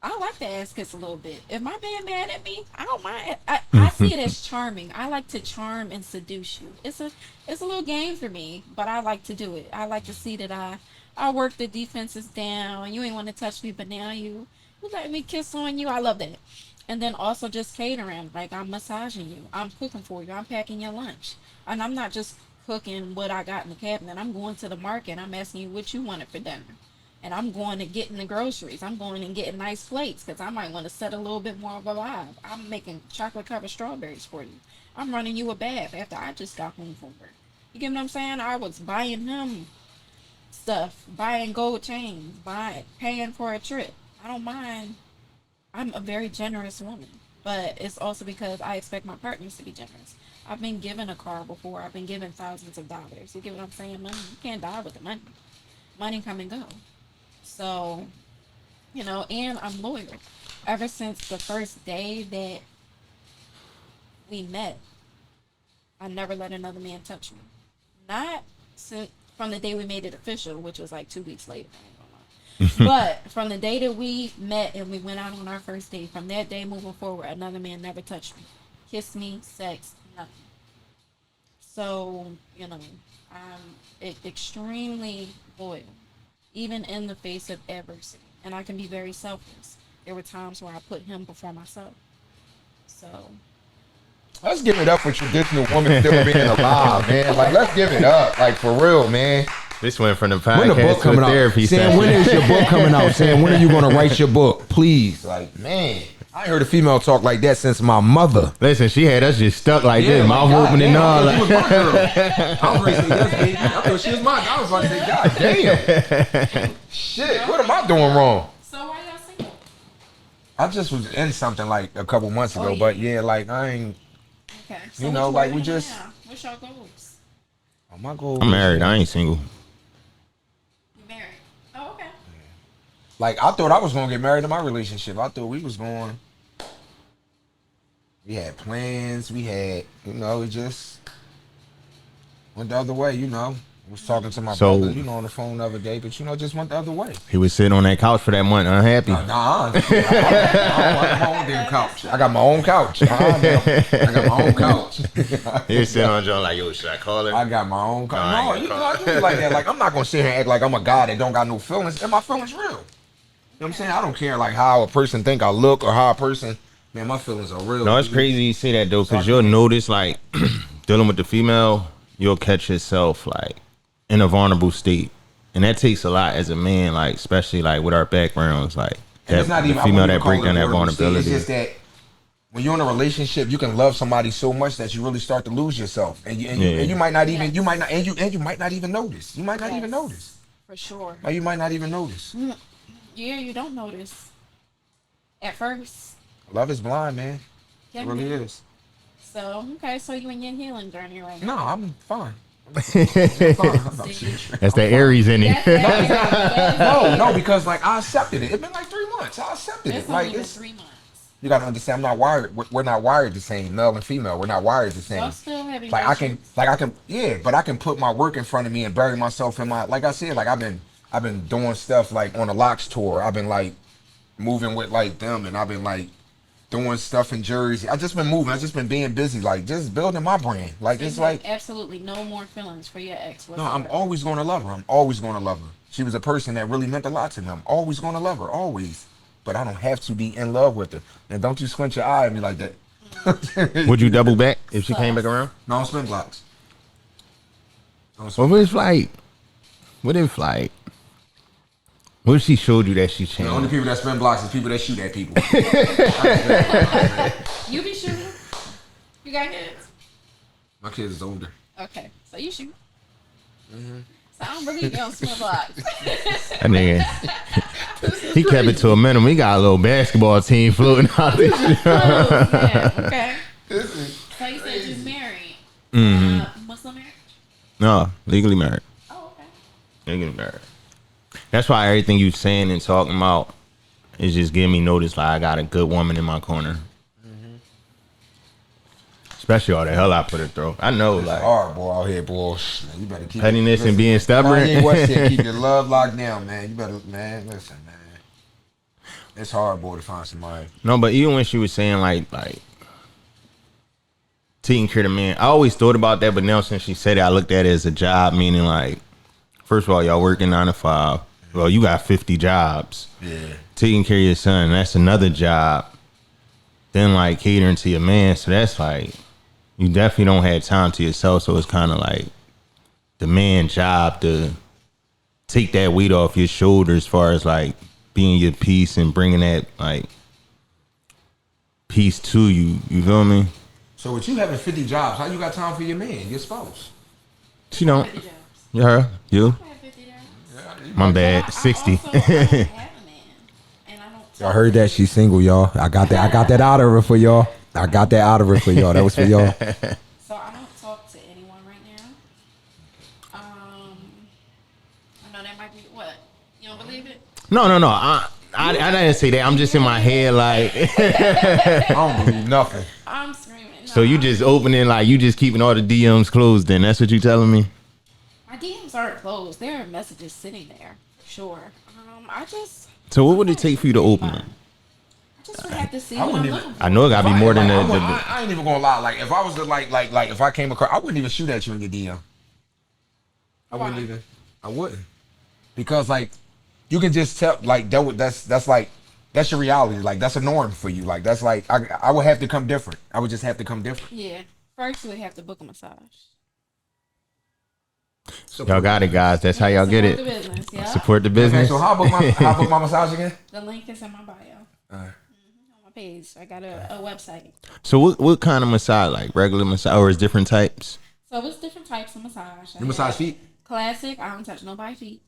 I like to ask kids a little bit. If my man mad at me, I don't mind. I see it as charming. I like to charm and seduce you. It's a little game for me, but I like to do it. I like to see that I work the defenses down. You ain't want to touch me, but now you let me kiss on you. I love that. And then also just catering. Like I'm massaging you. I'm cooking for you. I'm packing your lunch. And I'm not just cooking what I got in the cabinet. I'm going to the market. I'm asking you what you wanted for dinner. And I'm going to get in the groceries. I'm going and getting nice plates because I might want to set a little bit more of a vibe. I'm making chocolate covered strawberries for you. I'm running you a bath after I just got home from work. You get what I'm saying? I was buying him stuff, buying gold chains, paying for a trip. I don't mind. I'm a very generous woman, but it's also because I expect my partners to be generous. I've been given a car before. I've been given thousands of dollars. You get what I'm saying? Money, you can't die with the money. Money come and go. So, you know, and I'm loyal. Ever since the first day that we met, I never let another man touch me. Not since, from the day we made it official, which was like 2 weeks later. But from the day that we met and we went out on our first date, from that day moving forward, another man never touched me. Kissed me, sex, nothing. So, you know, I'm extremely loyal, even in the face of adversity. And I can be very selfless. There were times where I put him before myself. So
Let's give it up for traditional women still being alive, man. Like, let's give it up, like for real, man.
This went from the
When the book
podcast to
coming
a
out?
therapy
Sam,
session.
when is your book coming out? Sam, when are you gonna write your book? Please, like, man, I ain't heard a female talk like that since my mother.
Listen, she had us just stuck like this, mouth open and all.
I was my girl. I was ready to say yes, baby. I thought she was mine. I was about to say, God damn, shit, what am I doing wrong?
So why y'all single?
I just was in something like a couple months ago,
yeah.
but yeah, like I ain't.
Okay.
You know,
what
like, we
working on
just-
now? What's your goals?
Oh, my goal.
I'm married. I ain't single.
You married? Oh, okay.
Like, I thought I was gonna get married in my relationship. I thought we was going. We had plans. We had, you know, it just went the other way. You know, I was talking to my brother, you know, on the phone the other day, but you know, just went the other way.
He was sitting on that couch for that month, unhappy.
Nah, I got my own damn couch. I got my own couch. I got my own couch.
He was sitting on John like, yo, should I call her?
I got my own couch.
No, I
No,
ain't
you know,
gonna
I do it like that. Like, I'm not gonna sit here and act like I'm a guy that don't got no feelings. And my feelings real. You know what I'm saying? I don't care like how a person think I look or how a person. Man, my feelings are real.
No, it's crazy you say that though, because you'll notice like dealing with the female, you'll catch yourself like in a vulnerable state, and that takes a lot as a man, like especially like with our backgrounds, like
And
that,
it's not
the
even,
female that break down that vulnerability.
It's just that when you're in a relationship, you can love somebody so much that you really start to lose yourself, and you might not even you might not even notice. You might not even notice.
For sure.
Or you might not even notice.
Yeah, you don't notice at first.
Love is blind, man. It
Can
really
be.
is.
So, okay, so you in your healing journey right
No,
now.
I'm fine. I'm fine.
See?
That's that Aries in it.
No, because like I accepted it. It's been like 3 months. I accepted
It's
it. Like
only been
it's
3 months.
you gotta understand. I'm not wired. We're not wired the same, male and female. We're not wired the same.
Y'all still having
Like I can, yeah, but I can put my work in front of me and bury myself in my. Like I said, like I've been doing stuff like on a Locks tour. I've been like moving with like them, and I've been like doing stuff in Jersey. I just been moving. I just been being busy, like just building my brand. Like it's like
absolutely no more feelings for your ex.
no,
Whatsoever.
I'm always going to love her. I'm always going to love her. She was a person that really meant a lot to me. I'm always going to love her, always. But I don't have to be in love with her. And don't you squint your eye at me like that.
Would you double back if she came back around?
No, I don't spin blocks.
What if like? What if she showed you that she changed?
The only people that spin blocks is people that shoot at people.
You be shooting? You got kids?
My kids is older.
Okay, so you shoot. Mm-hmm. So I don't believe you don't spin blocks.
That nigga, he kept it to a minimum. He got a little basketball team floating out there.
Okay. So you said you're married. Muslim marriage?
No, legally married.
Oh, okay.
Legally married. That's why everything you saying and talking about is just giving me notice. Like I got a good woman in my corner. Especially all the hell I put her through. I know,
It's
like
hard, boy, out here, boy. You better keep
pettiness and being stubborn.
Kanye West said, keep your love locked down, man. You better, man. Listen, man. It's hard, boy, to find somebody.
No, but even when she was saying like taking care of the man, I always thought about that. But now since she said it, I looked at it as a job, meaning like, first of all, y'all working 9 to 5. Well, you got 50 jobs.
Yeah.
Taking care of your son, that's another job. Then like catering to your man, so that's like. You definitely don't have time to yourself, so it's kind of like the man's job to take that weight off your shoulders as far as like being your peace and bringing that like peace to you. You feel me?
So with you having 50 jobs, how you got time for your man, your spouse?
She don't.
50 jobs.
Yeah, you.
I have 50 jobs.
My bad. 60.
I also have a man, and I don't
Y'all heard that? She's single, y'all. I got that out of her for y'all. That was for y'all.
So I don't talk to anyone right now. I know that might be what? You don't believe it?
No. I didn't say that. I'm just in my head like.
I don't believe nothing.
I'm screaming. No,
So you just opening like you just keeping all the DMs closed? Then that's what you telling me?
my DMs aren't closed. There are messages sitting there. Sure.
So what would it take for you to open them?
I just would have to see
I
what I'm
wouldn't
looking for.
I know it gotta be more than that.
I ain't even gonna lie. Like if I was to like if I came across, I wouldn't even shoot at you in your DM. I wouldn't
Why?
even. I wouldn't, because like you can just tell like that's like that's your reality. Like that's a norm for you. Like that's like I would have to come different. I would just have to come different.
Yeah. First, we have to book a massage.
Y'all got it, guys. That's how y'all get
Support
it.
the business, yeah.
Support the
Okay,
business.
so how about my massage again?
The link is in my bio.
All right.
On my page. I got a website.
So what kind of massage? Like regular massage, or is different types?
So it's different types of massage.
You massage feet?
Classic. I don't touch nobody's feet.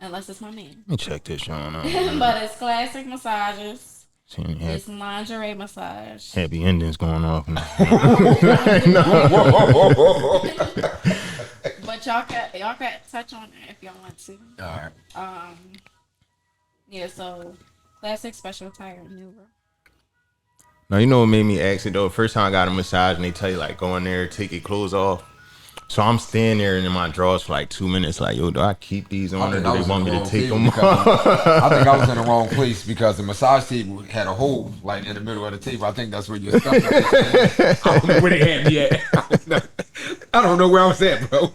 Unless it's my man.
Let me check this shit out.
But it's classic massages.
Seeing
It's lingerie massage.
happy endings going off now.
But y'all can touch on it if y'all want to.
All right.
Yeah, so classic special tire maneuver.
Now you know what made me ask it though. First time I got a massage and they tell you like go in there, take your clothes off. So I'm standing there in my drawers for like 2 minutes. Like, yo, do I keep these on or do they want me to take them off?
I think I was in the wrong place because the massage table had a hole like in the middle of the table. I think that's where your stuff was. I don't know where they had me at. I don't know where I was at, bro.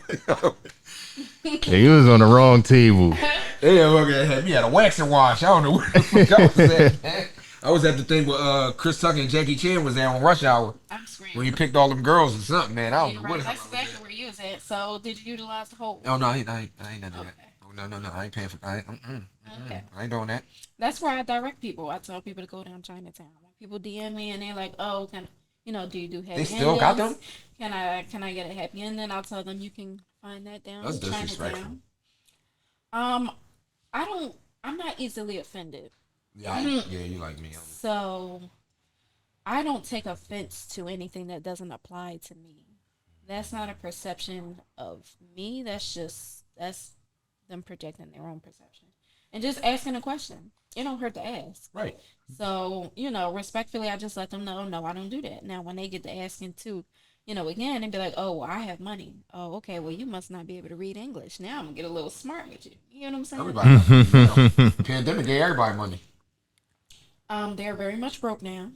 Yeah, you was on the wrong table.
Yeah, look, they had me at a waxing wash. I don't know where the fuck I was at, man. I was at the thing where Chris Tucker and Jackie Chan was there on Rush Hour
I'm screaming.
when he picked all them girls or something, man. I don't know
Right,
what.
that's exactly where you was at. So did you utilize the hole?
Oh no, I ain't none of that.
Okay.
No, I ain't paying for.
Okay.
I ain't doing that.
That's where I direct people. I tell people to go down Chinatown. When people DM me and they're like, "Oh, do you do happy
They still got
endings?
them?
Can I get a happy ending?" I'll tell them you can find that down
That's
in
disrespectful.
Chinatown. I'm not easily offended.
Yeah, you like me.
So I don't take offense to anything that doesn't apply to me. That's not a perception of me. That's them projecting their own perception. And just asking a question. It don't hurt to ask.
Right.
So, respectfully, I just let them know, no, I don't do that. Now, when they get to asking too, again, they'd be like, oh, well, I have money. Oh, okay, well, you must not be able to read English. Now I'm going to get a little smart with you. You know what I'm saying?
Everybody. Pandemic gave everybody money.
They're very much broke now.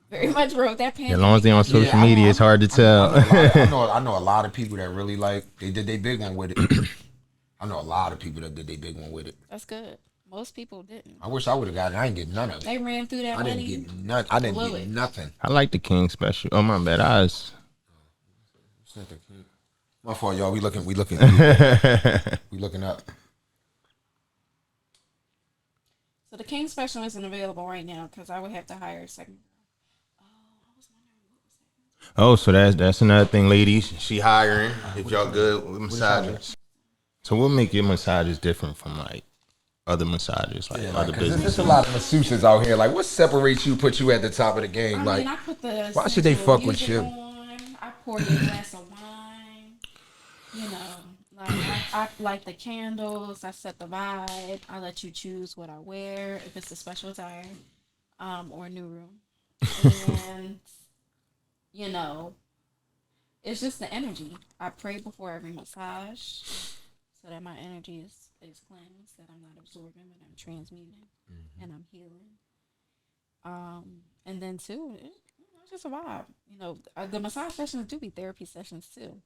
Very much broke. That pandemic.
As long as they on social media, it's hard to tell.
I know a lot of people that really they did their big one with it. I know a lot of people that did their big one with it.
That's good. Most people didn't.
I wish I would have got it. I ain't get none of it.
They ran through that
I
money.
didn't get none. I didn't
blew
get
it.
nothing.
I like the King special. Oh my bad,
My fault, y'all. We looking. We looking up.
So the King special isn't available right now because I would have to hire a second.
Oh, so that's another thing, ladies. She hiring if y'all good with massages. So what make your massages different from like other massages, like other businesses?
There's a lot of masseuses out here. Like, what separates you, put you at the top of the game?
I
like,
mean, I put the
why should they fuck with
music
you?
on, I pour you a glass of wine. You know, like I light the candles. I set the vibe. I let you choose what I wear, if it's a special attire, or a new room. And you know, it's just the energy. I pray before every massage so that my energy is cleansed, that I'm not absorbing, but I'm transmuting and I'm healing. And then too, it's just a vibe. You know, the massage sessions do be therapy sessions too.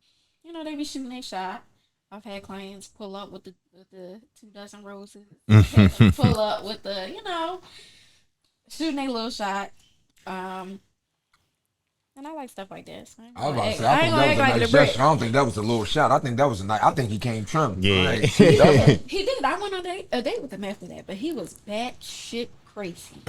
You know, they be shooting a shot. I've had clients pull up with the 2 dozen roses, pull up with the, you know, shooting a little shot. And I like stuff like this.
I was about to say, I think that was a nice gesture. I don't think that was a little shot. I think that was a nice. I think he came trimmed.
Yeah.
He did. I went on a date with him after that, but he was batshit crazy.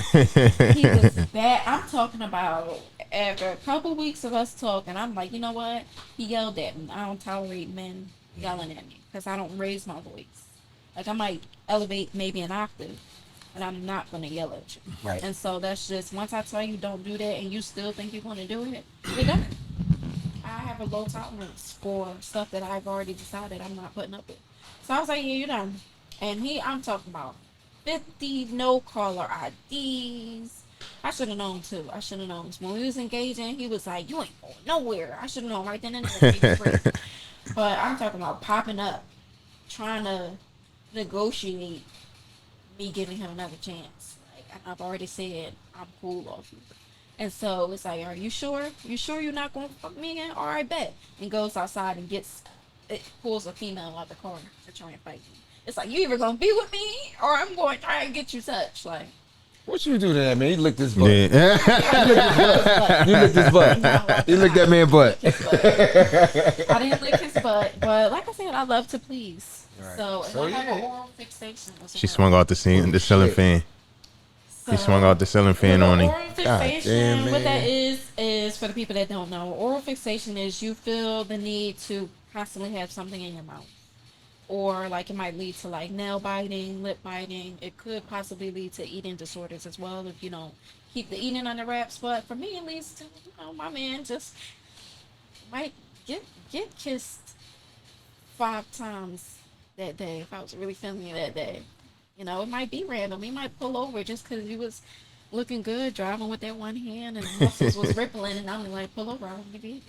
He was bad. I'm talking about after a couple weeks of us talking, I'm like, you know what? He yelled at me. I don't tolerate men yelling at me because I don't raise my voice. Like, I might elevate maybe an octave, but I'm not going to yell at you.
Right.
And so that's just, once I tell you don't do that and you still think you're going to do it, you're done. I have a low tolerance for stuff that I've already decided I'm not putting up with. So I was like, yeah, you're done. And I'm talking about 50 no caller IDs. I should have known too. I should have known. When we was engaging, he was like, you ain't going nowhere. I should have known right then and there. But I'm talking about popping up, trying to negotiate me giving him another chance. Like, I've already said I'm cool off you. And so it's like, are you sure? You sure you're not going to fuck me again? All right, bet. And goes outside and pulls a female out the car to try and fight me. It's like, you either going to be with me or I'm going to try and get you touched. Like,
what you do to that man? He licked his butt.
Yeah.
He licked his butt. He licked that man's butt.
I didn't lick his butt, but like I said, I love to please. Right. So I have an oral fixation.
She swung out the ceiling fan. He swung out the ceiling fan on him.
Oral fixation, what that is for the people that don't know, oral fixation is you feel the need to constantly have something in your mouth. Or like it might lead to like nail biting, lip biting. It could possibly lead to eating disorders as well if you don't keep the eating under wraps. But for me, it leads to, you know, my man just might get kissed 5 times that day if I was really feeling it that day. You know, it might be random. He might pull over just because he was looking good, driving with that one hand and the muscles was rippling, and I'm like, pull over, I want to be.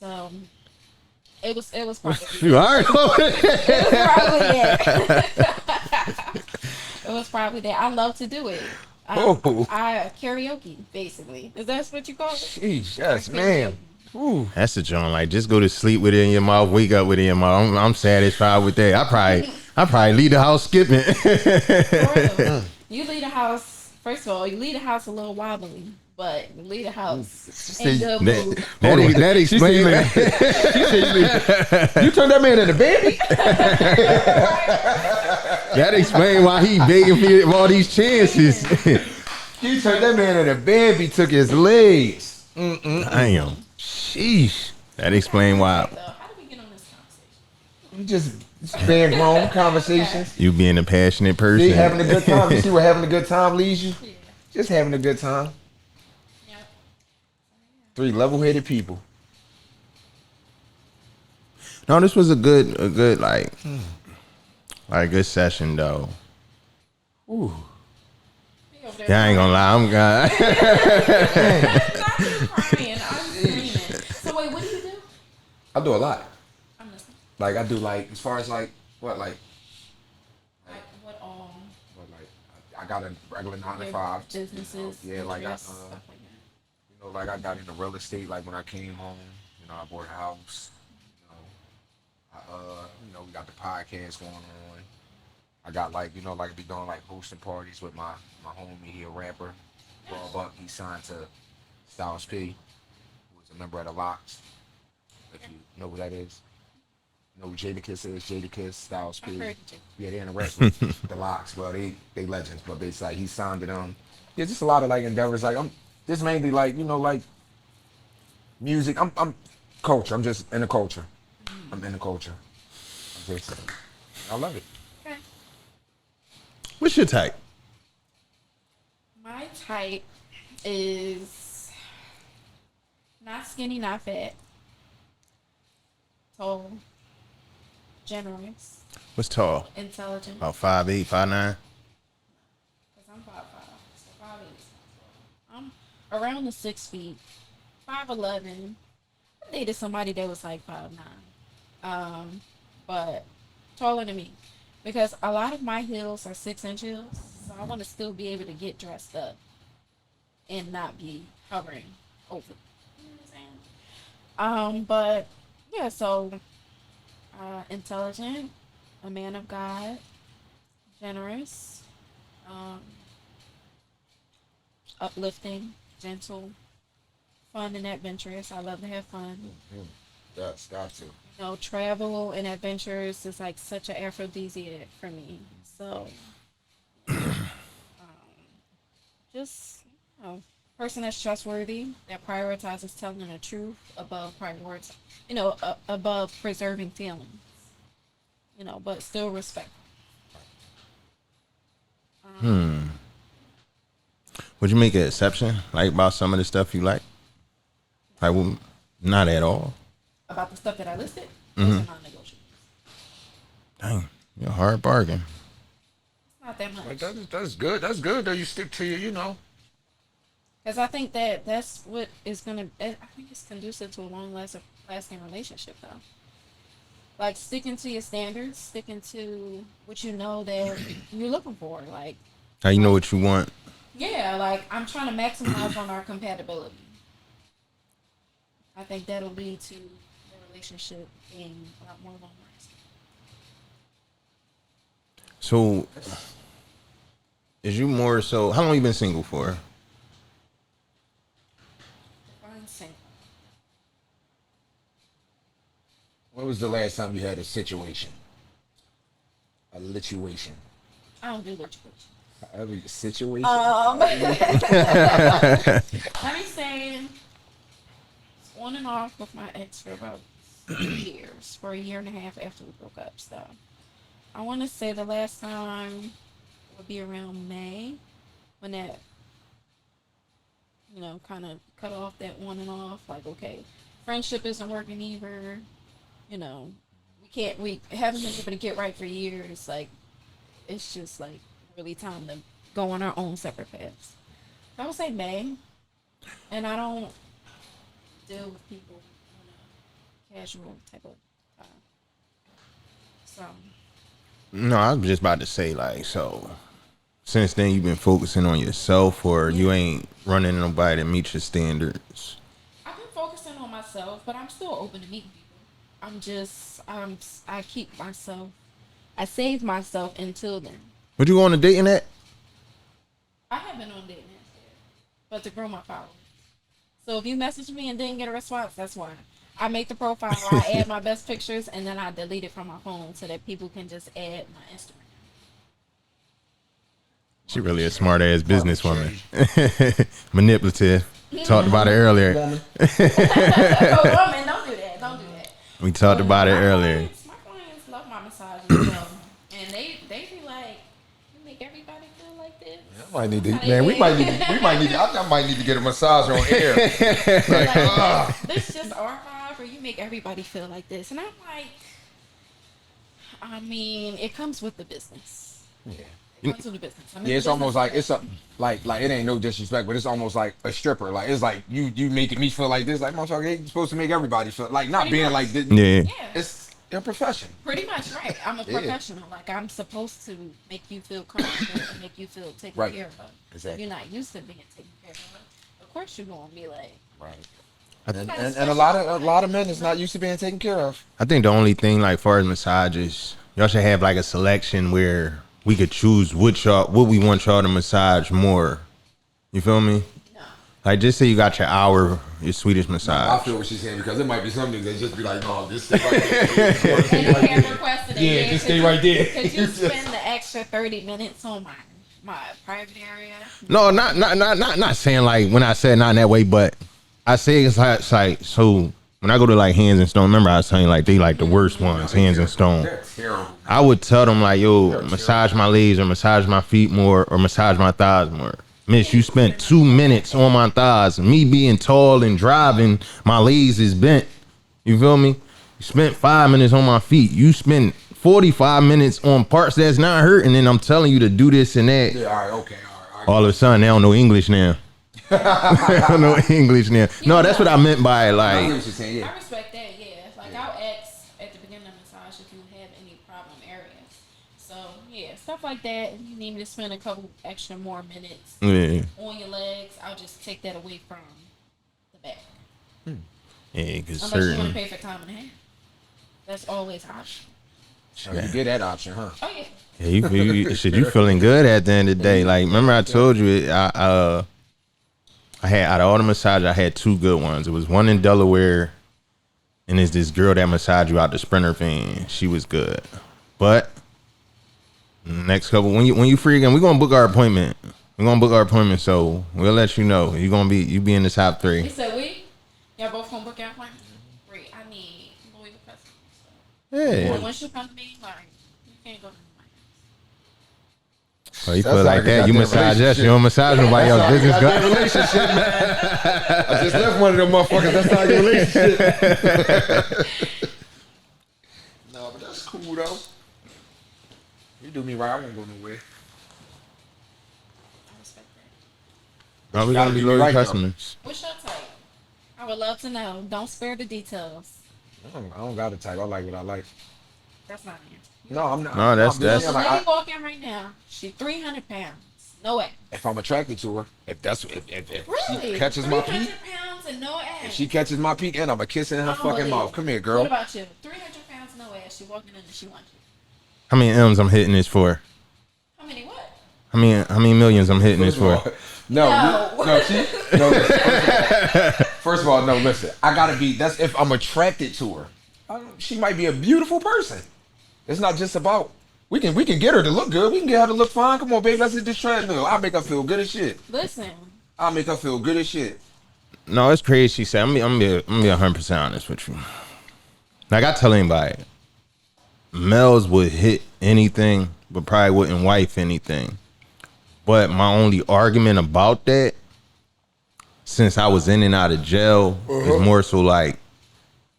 So it was probably
you are.
It was probably that. I love to do it. I karaoke, basically. Is that what you call it?
Jeez, yes, ma'am. Ooh.
That's the joint. Like, just go to sleep with it in your mouth, wake up with it in your mouth. I'm satisfied with that. I probably leave the house skipping.
You leave the house. First of all, you leave the house a little wobbly, but you leave the house in good mood.
That explains
You turned that man into baby.
That explains why he begging for all these chances.
You turned that man into baby. Took his legs.
Damn.
Sheesh.
That explains why.
How did we get on this conversation?
You just being grown conversations.
You being a passionate person.
See, having a good time. You see where having a good time leads you? Yeah. Just having a good time.
Yep.
3 level-headed people.
No, this was a good like good session though.
Ooh.
Yeah, I ain't gonna lie, I'm God.
So wait, what do you do?
I do a lot.
I'm listening.
Like I do like as far as like what like I got a regular 9 to 5
businesses.
Yeah, like I you know, like I got into real estate. Like when I came home, you know, I bought a house. You know, we got the podcast going on. I got like, you know, like be doing like hosting parties with my homie. He a rapper. Raw Buck. He signed to Styles P, who is a member of the Locks. If you know who that is. You know who Jadakiss is? Jadakiss, Styles P. Yeah, they're in the wrestling. The Locks. Well, they legends, but it's like he signed to them. Yeah, just a lot of like endeavors. Like I'm just mainly like, you know, like music. I'm culture. I'm just in the culture. I'm in the culture. I love it.
Okay.
What's your type?
My type is not skinny, not fat. Tall, generous,
What's tall?
intelligent.
About 5'8", 5'9"?
Because I'm 5'5", so 5'8" is not tall. I'm around the 6 feet, 5'11". I dated somebody that was like 5'9", but taller than me. Because a lot of my heels are 6-inch heels, so I want to still be able to get dressed up and not be hovering over. You know what I'm saying? But yeah, so intelligent, a man of God, generous, um, uplifting, gentle, fun and adventurous. I love to have fun.
That's got to.
You know, travel and adventures is like such an aphrodisiac for me. So, just person that's trustworthy, that prioritizes telling the truth above above preserving feelings. You know, but still respectful.
Would you make an exception, like about some of the stuff you like? Like, well, not at all.
About the stuff that I listed, those are non-negotiables.
Dang, you're a hard bargain.
It's not that much.
Like that's good. That's good though. You stick to your, you know.
Because I think that's what is gonna. I think it's conducive to a lasting relationship, though. Like sticking to your standards, sticking to what you know that you're looking for. Like,
How you know what you want?
yeah, like I'm trying to maximize on our compatibility. I think that'll lead to the relationship being a lot more long lasting.
So, is you more so? How long you been single for?
Fine, single.
When was the last time you had a situation? A lituation.
I don't do lituation.
Every situation.
Let me say, on and off with my ex for about 3 years, for a year and a half after we broke up. So I want to say the last time would be around May, when that, kind of cut off that on and off. Like, okay, friendship isn't working either. We haven't been able to get right for years. Like, it's just like really time to go on our own separate paths. I would say May, and I don't deal with people on a casual type of so.
No, I was just about to say, like, so since then you've been focusing on yourself, or you ain't running nobody to meet your standards?
I've been focusing on myself, but I'm still open to meeting people. I keep myself, I save myself until then.
Would you go on a dating app?
I have been on dating apps, but to grow my followers. So if you message me and didn't get a response, that's why. I make the profile, I add my best pictures, and then I delete it from my phone so that people can just add my Instagram.
She really a smart ass businesswoman. Manipulative. Talked about it earlier.
Woman, don't do that. Don't do that.
We talked about it earlier.
My clients love my massages, though. And they be like, you make everybody feel like this.
I might need to, man. We might need to. I might need to get a massage on air.
This just R5, or you make everybody feel like this. And I'm like, I mean, it comes with the business.
Yeah.
It comes with the business.
Yeah, it's almost like like it ain't no disrespect, but it's almost like a stripper. Like it's like you making me feel like this. Like motherfucker, you're supposed to make everybody feel like not
Pretty
being
much.
like this.
Yeah.
It's a profession.
Pretty much, right. I'm a professional. Like, I'm supposed to make you feel comfortable and make you feel taken care of.
Exactly.
If you're not used to being taken care of course you're going to be like...
Right. And a lot of men is not used to being taken care of.
I think the only thing, like, far as massages, y'all should have like a selection where we could choose what we want y'all to massage more. You feel me?
No.
Like, just say you got your hour, your Swedish massage.
I feel what she's saying because it might be something that just be like, no, this stay right there.
And the hair requested
Yeah, just stay right there.
Could you spend the extra 30 minutes on my private area?
No, not saying like when I said not in that way, but I say it's like so when I go to like Hands and Stone, remember I was saying like they like the worst ones, Hands and Stone.
They're terrible.
I would tell them like, yo, massage my legs or massage my feet more or massage my thighs more. Miss, you spent 2 minutes on my thighs. Me being tall and driving, my legs is bent. You feel me? You spent 5 minutes on my feet. You spent 45 minutes on parts that's not hurting, and I'm telling you to do this and that.
Yeah, all right, okay, all right.
All of a sudden, they don't know English now. They don't know English now. No, that's what I meant by it.
I
Like,
get what you're saying, yeah.
I respect that, yeah. Like, I'll ask at the beginning of massage if you have any problem areas. So, yeah, stuff like that. If you need me to spend a couple extra more minutes
yeah,
on your legs, I'll just take that away from the back.
yeah, because
Unless you want to
certain.
pay for time and a half. That's always an option.
Oh, you get that option, huh?
Oh, yeah.
Yeah, you feeling good at the end of the day. Like, remember I told you, I had out of all the massages, I had 2 good ones. It was one in Delaware, and it's this girl that massaged you out the Sprinter van. She was good, but next couple when you free again, we're gonna book our appointment. We're gonna book our appointment, so we'll let you know. You be in the top 3.
He said we? Y'all both gonna book your appointment? Great. I need loyal customers.
Yeah.
So once you come to me, like, you can't go to my
Oh, you
That's
feel
like
like
a
that? You
goddamn
massage us.
relationship.
You don't massage nobody else. Business
Goddamn
go.
relationship, man. I just left one of them motherfuckers. That's not a relationship. No, but that's cool though. You do me right, I won't go nowhere.
I respect that.
No, we gonna be
Gotta be
loyal
right, though.
customers.
What's your type? I would love to know. Don't spare the details.
I don't got a type. I like what I like.
That's not me.
No, I'm not.
No, that's-
I'm just
that's-
saying,
The
like,
lady walking right now, she's 300 pounds. No way.
if I'm attracted to her, if
Really?
she catches my
300
peak,
pounds and no ass.
if she catches my peak, and I'm a kiss in her
I don't
fucking
believe
mouth.
it.
Come here,
What
girl.
about you? 300 pounds, no ass. She walking in and she wants you.
How many M's I'm hitting this for?
How many what?
How many millions I'm hitting this for?
No,
No.
no, listen, first of all, no, listen. I gotta be. That's if I'm attracted to her. She might be a beautiful person. It's not just about. We can get her to look good. We can get her to look fine. Come on, baby, let's hit this treadmill. I'll make her feel good as shit.
Listen.
I'll make her feel good as shit.
No, it's crazy. She said, I'm gonna be 100% honest with you. Like I tell anybody, males would hit anything, but probably wouldn't wife anything. But my only argument about that, since I was in and out of jail, is more so like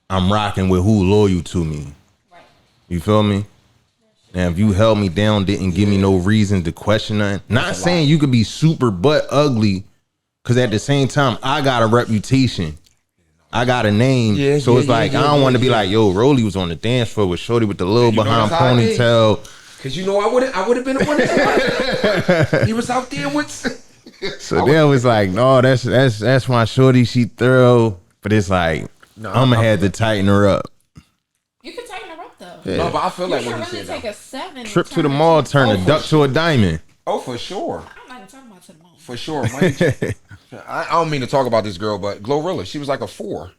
I'm rocking with who loyal to me.
Right.
You feel me? Now, if you held me down, didn't give me no reason to question nothing. Not saying you could be super butt ugly, because at the same time, I got a reputation. I got a name.
Yeah,
so
yeah,
it's like,
yeah,
I don't
yeah,
want to be
yeah.
like, yo, Roley was on the dance floor with Shorty with the little
You know
behind
that's how I did.
ponytail.
Cause you know I would have been the one that he was out there with.
So then it was like, no, that's my Shorty. She thorough. But it's like,
No,
I'm going to have to tighten her up.
You can tighten her up though.
Yeah.
No, but I feel
You
like
can
when he
really
said
take
that.
a 7.
Trip
and
to the
turn
mall,
it
turn a
Oh,
duck
for
to a diamond.
Oh, for sure.
I'm not even talking about to the mall.
For sure, Mike. I don't mean to talk about this girl, but Glorilla, she was like a 4.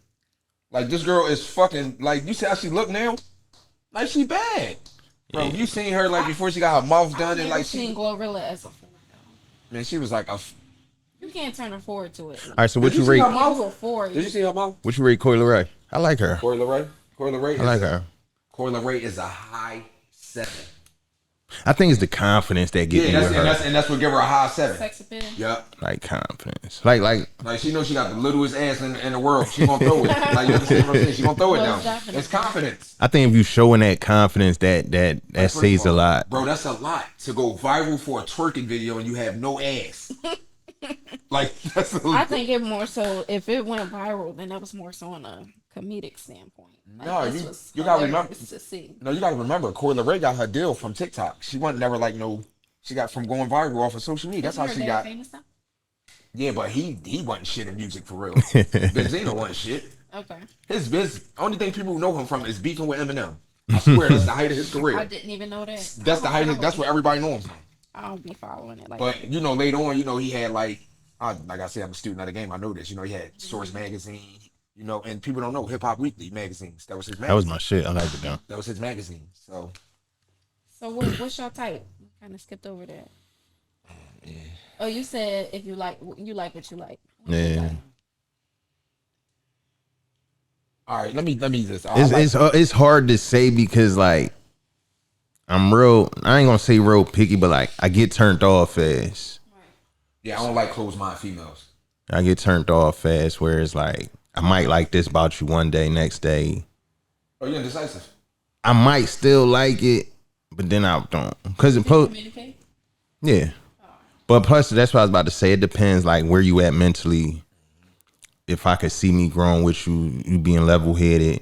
Like this girl is fucking like you see how she look now? Like she bad. Bro, you seen her like before she got her mouth done
I've
and
never
like
seen
she
Glorilla as a 4 though.
man, she was like a
You can't turn her forward to it.
All right, so what
Did
you
you see
rate?
her
You
mouth?
go forward.
Did you see her mouth?
What you rate Coi Leray? I like her.
Coi Leray? Coi Leray
I like her.
Coi Leray is a high 7.
I think it's the confidence that get
Yeah,
me
that's,
with
and
her.
that's and that's what give her a high 7.
Sex appeal.
Yep.
Like confidence. Like
Like she knows she got the littlest ass in the world. She gonna throw it. Like you understand what I'm saying? She gonna throw it
Most
down.
definitely.
It's confidence.
I think if you showing that confidence, that
First
says
of
a
all,
lot.
Bro, that's a lot to go viral for a twerking video and you have no ass. Like that's a
I think it more so if it went viral, then that was more so on a comedic standpoint. Like,
No,
this
you-
was
you gotta
hilarious
remember-
to see.
No, you gotta remember, Coi Leray got her deal from TikTok. She wasn't never like no. She got from going viral off of social media. That's how
Isn't
she
her dad
got.
famous now?
Yeah, but he wasn't shit in music for real. Benzino wasn't shit.
Okay.
His biz only thing people know him from is beefing with Eminem. I swear, that's the height of his career.
I didn't even know that.
That's the height. That's what everybody knows him from.
I don't be following it like
But
that.
you know, later on, you know, he had like I said, I'm a student of the game. I know this. You know, he had Source magazine. You know, and people don't know Hip Hop Weekly magazines. That was his magazine.
That was my shit. I liked it though.
That was his magazine. So
what's your type? We kind of skipped over that.
yeah.
Oh, you said if you like what you like. What's
Yeah.
your type?
All right, let me just.
It's hard to say because like I'm real. I ain't gonna say real picky, but like I get turned off fast.
Yeah, I don't like closed mind females.
I get turned off fast. Whereas like I might like this about you one day, next day
Oh, you're indecisive.
I might still like it, but then I don't. Cause it
Communicate.
yeah. But plus, that's what I was about to say. It depends, like where you at mentally. If I could see me growing with you, you being level headed,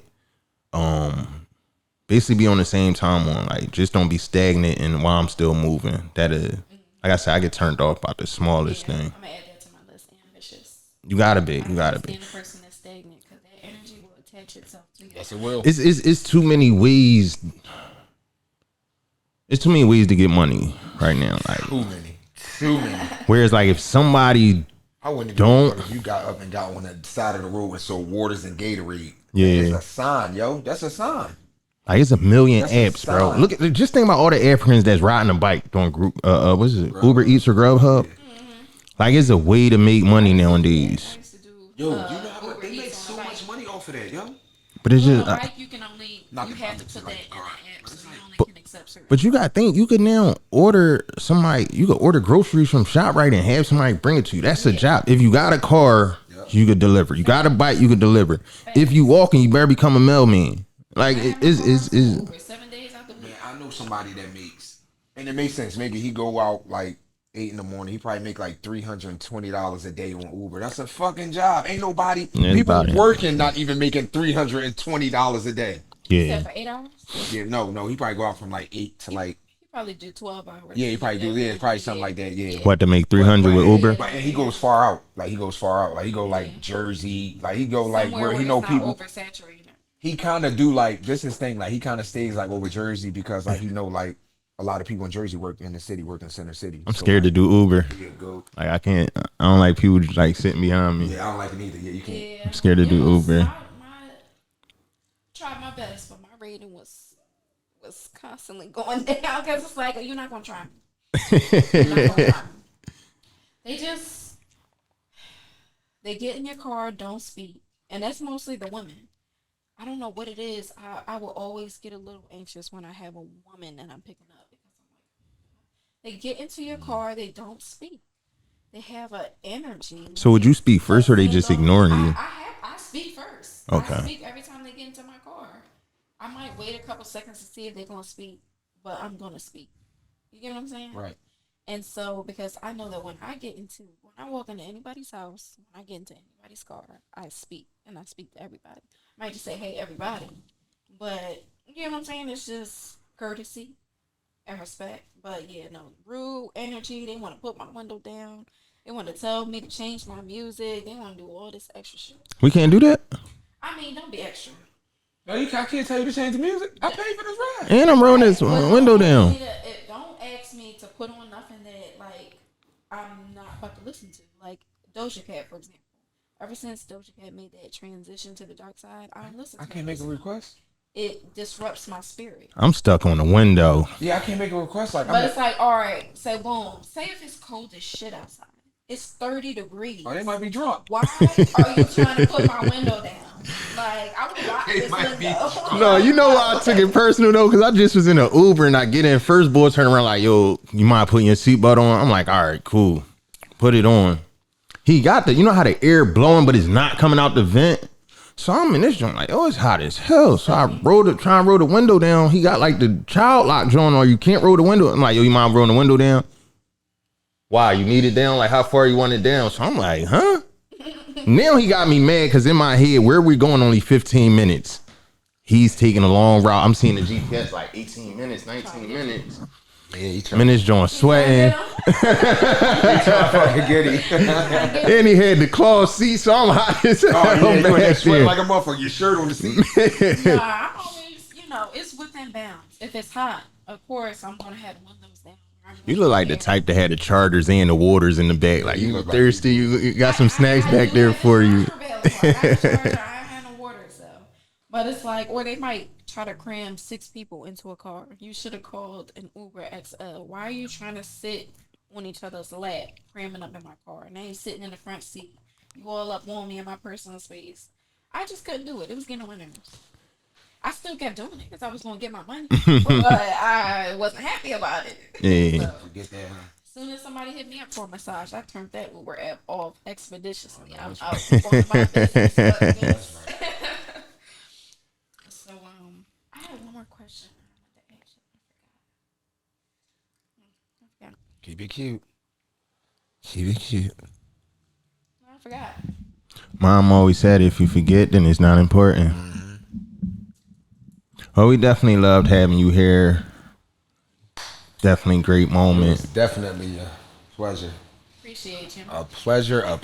basically be on the same timeline. Like just don't be stagnant and while I'm still moving. That is, like I said, I get turned off by the smallest thing.
I'm gonna add that to my list. Ambitious.
You gotta be. You gotta
Stand
be.
a person that's stagnant because that energy will attach itself to you.
Yes, it will.
It's too many ways. It's too many ways to get money right now. Like
Too many.
whereas like if somebody
I wouldn't even
Don't-
know if you got up and got on the side of the road and sold waters and Gatorade.
Yeah.
It's a sign, yo. That's a sign.
like it's a million
That's a
apps, bro.
sign.
Look at just think about all the Africans that's riding a bike doing group what is it? Uber Eats or Grubhub. Like it's a way to make money nowadays.
I used to do.
Yo, you know how
Uber
they make
Eats
so
on a
much
bike.
money off of that, yo.
But it's
Well,
just
on a bike, you can only
Not
you
the
have to
comments,
put
like
that in
car.
the app, so you only can accept certain.
but you gotta think you could now order somebody you could order groceries from ShopRite and have somebody bring it to you. That's a job. If you got a car, you could deliver. You got a bike, you could deliver. If you walking, you better become a mailman. Like
I have
it's
my car
is
for Uber 7 days out the week.
Man, I know somebody that makes, and it makes sense. Maybe he go out like 8 in the morning. He probably make like $320 a day on Uber. That's a fucking job. Ain't nobody.
Yeah, it's
People
about it.
working not even making $320 a day.
yeah.
Except for 8 hours.
Yeah, no. He probably go out from like 8 to like.
You probably do 12 hours.
Yeah, he probably do. Yeah, probably something like that. Yeah.
What to make 300 with Uber?
But and he goes far out. Like he goes far out. Like he go like Jersey. Like he go like
Somewhere
where he
it's
know
not
people.
oversaturated.
He kind of do like this is thing. Like he kind of stays like over Jersey because like he know like a lot of people in Jersey work in the city, work in Center City.
I'm scared to do Uber.
Yeah, go.
Like I can't. I don't like people like sitting behind me.
Yeah, I don't like it either. Yeah, you can't.
Yeah.
I'm scared to do
It was-
Uber.
Tried my best, but my rating was constantly going down because it's like you're not gonna try. You're not gonna try. They get in your car, don't speak, and that's mostly the women. I don't know what it is. I will always get a little anxious when I have a woman and I'm picking up because I'm like, they get into your car, they don't speak. They have an energy.
So would you speak first, or they just ignoring you?
I speak first.
Okay.
I speak every time they get into my car. I might wait a couple seconds to see if they're gonna speak, but I'm gonna speak. You get what I'm saying?
Right.
And so, because I know that when I walk into anybody's house, when I get into anybody's car, I speak, and I speak to everybody. I might just say, hey, everybody. But, you know what I'm saying? It's just courtesy and respect. But, yeah, no, rude energy. They want to put my window down. They want to tell me to change my music. They want to do all this extra shit.
We can't do that.
I mean, don't be extra.
No, I can't tell you to change the music. I paid for this ride.
And I'm rolling this window down.
Don't ask me to put on nothing that, like, I'm not about to listen to. Like, Doja Cat, for example. Ever since Doja Cat made that transition to the dark side, I don't listen to
I can't make a request.
It disrupts my spirit.
I'm stuck on the window.
Yeah, I can't make a request. Like,
But it's like, all right, say boom. Say if it's cold as shit outside. It's 30 degrees.
oh, they might be drunk.
Why are you trying to put my window down? Like, I would lock
They
this
might be
window.
No, you know why I took it personal though, because I just was in an Uber and I get in. First boy turn around like, yo, you mind putting your seatbelt on? I'm like, all right, cool. Put it on. He got you know how the air blowing, but it's not coming out the vent. So I'm in this joint like, oh, it's hot as hell. So I try and roll the window down. He got like the child lock joint, or you can't roll the window. I'm like, yo, you mind rolling the window down? Why? You need it down? Like, how far you want it down? So I'm like, huh? Now he got me mad because in my head, where we going only 15 minutes. He's taking a long route. I'm seeing the GPS like 18 minutes, 19 minutes.
Yeah, he
I'm in this joint sweating.
fucking get it.
And he had the cloth seat, so I'm hot as hell.
Oh, yeah, you in there
back
sweating
there.
like a motherfucker. Your shirt on the seat.
Nah, I always, it's within bounds. If it's hot, of course, I'm gonna have the windows down.
You look like the type that had the charters and the waters in the back. Like, you thirsty? You got some snacks back there for you.
I have no water, so. But it's like, or they might try to cram 6 people into a car. You should have called an Uber XL. Why are you trying to sit on each other's lap, cramming up in my car? And they ain't sitting in the front seat. You all up on me in my personal space. I just couldn't do it. It was getting on my nerves. I still kept doing it because I was going to get my money. But I wasn't happy about it.
Yeah.
So, as soon as somebody hit me up for a massage, I turned that Uber app off expeditiously. I'm out going my business. So, I have one more question. I forgot.
Keep it cute. Keep it cute.
I forgot.
Mom always said, if you forget, then it's not important. Well, we definitely loved having you here. Definitely great moment.
Definitely a pleasure.
Appreciate you.
A pleasure.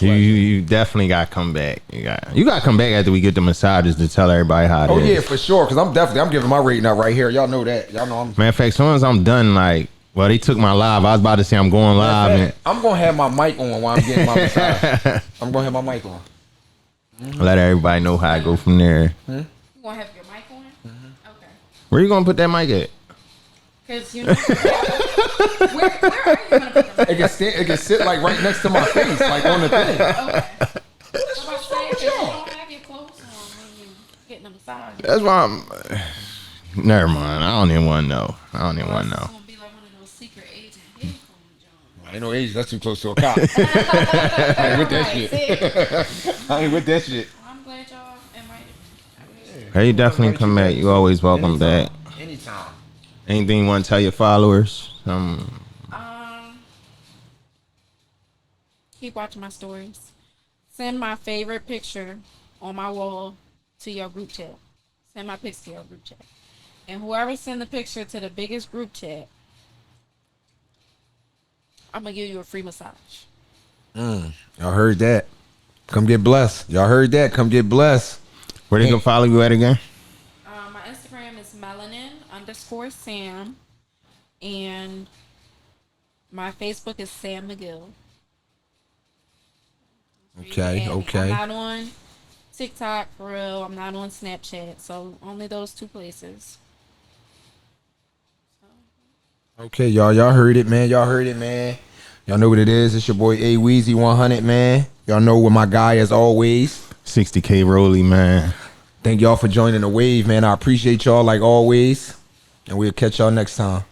You definitely got to come back. You got to come back after we get the massages to tell everybody how it is.
Oh yeah, for sure. Because I'm giving my rating out right here. Y'all know that. Y'all know I'm.
Matter of fact, as soon as I'm done, like, well, they took my live. I was about to say I'm going live. And
I'm gonna have my mic on while I'm getting my massage. I'm gonna have my mic on.
let everybody know how I go from there.
You gonna have your mic on? Okay.
Where you gonna put that mic at?
Because you know, where are you gonna put the mic?
It can sit like right next to my face, like on the thing.
Okay. What's wrong with you? You don't have your clothes on when you getting a massage.
That's why I'm. Never mind. I don't even want to know. I don't even want to know.
It's gonna be like one of those secret agent headphones, John.
Ain't no age. That's too close to a cop. I ain't with that shit. I ain't with that shit.
I'm glad y'all invited me.
Hey, you definitely come back. You always welcome back.
Anytime.
Anything you want to tell your followers?
Keep watching my stories. Send my favorite picture on my wall to your group chat. Send my pics to your group chat. And whoever send the picture to the biggest group chat, I'm going to give you a free massage.
Y'all heard that. Come get blessed. Y'all heard that. Come get blessed.
Where they can follow you at again?
My Instagram is melanin_Sam. And my Facebook is Sam McGill.
Okay.
I'm not on TikTok for real. I'm not on Snapchat. So only those 2 places.
Okay, y'all heard it, man. Y'all know what it is. It's your boy Aweezy 100, man. Y'all know where my guy as always.
60K Roley, man.
Thank y'all for joining the wave, man. I appreciate y'all like always. And we'll catch y'all next time.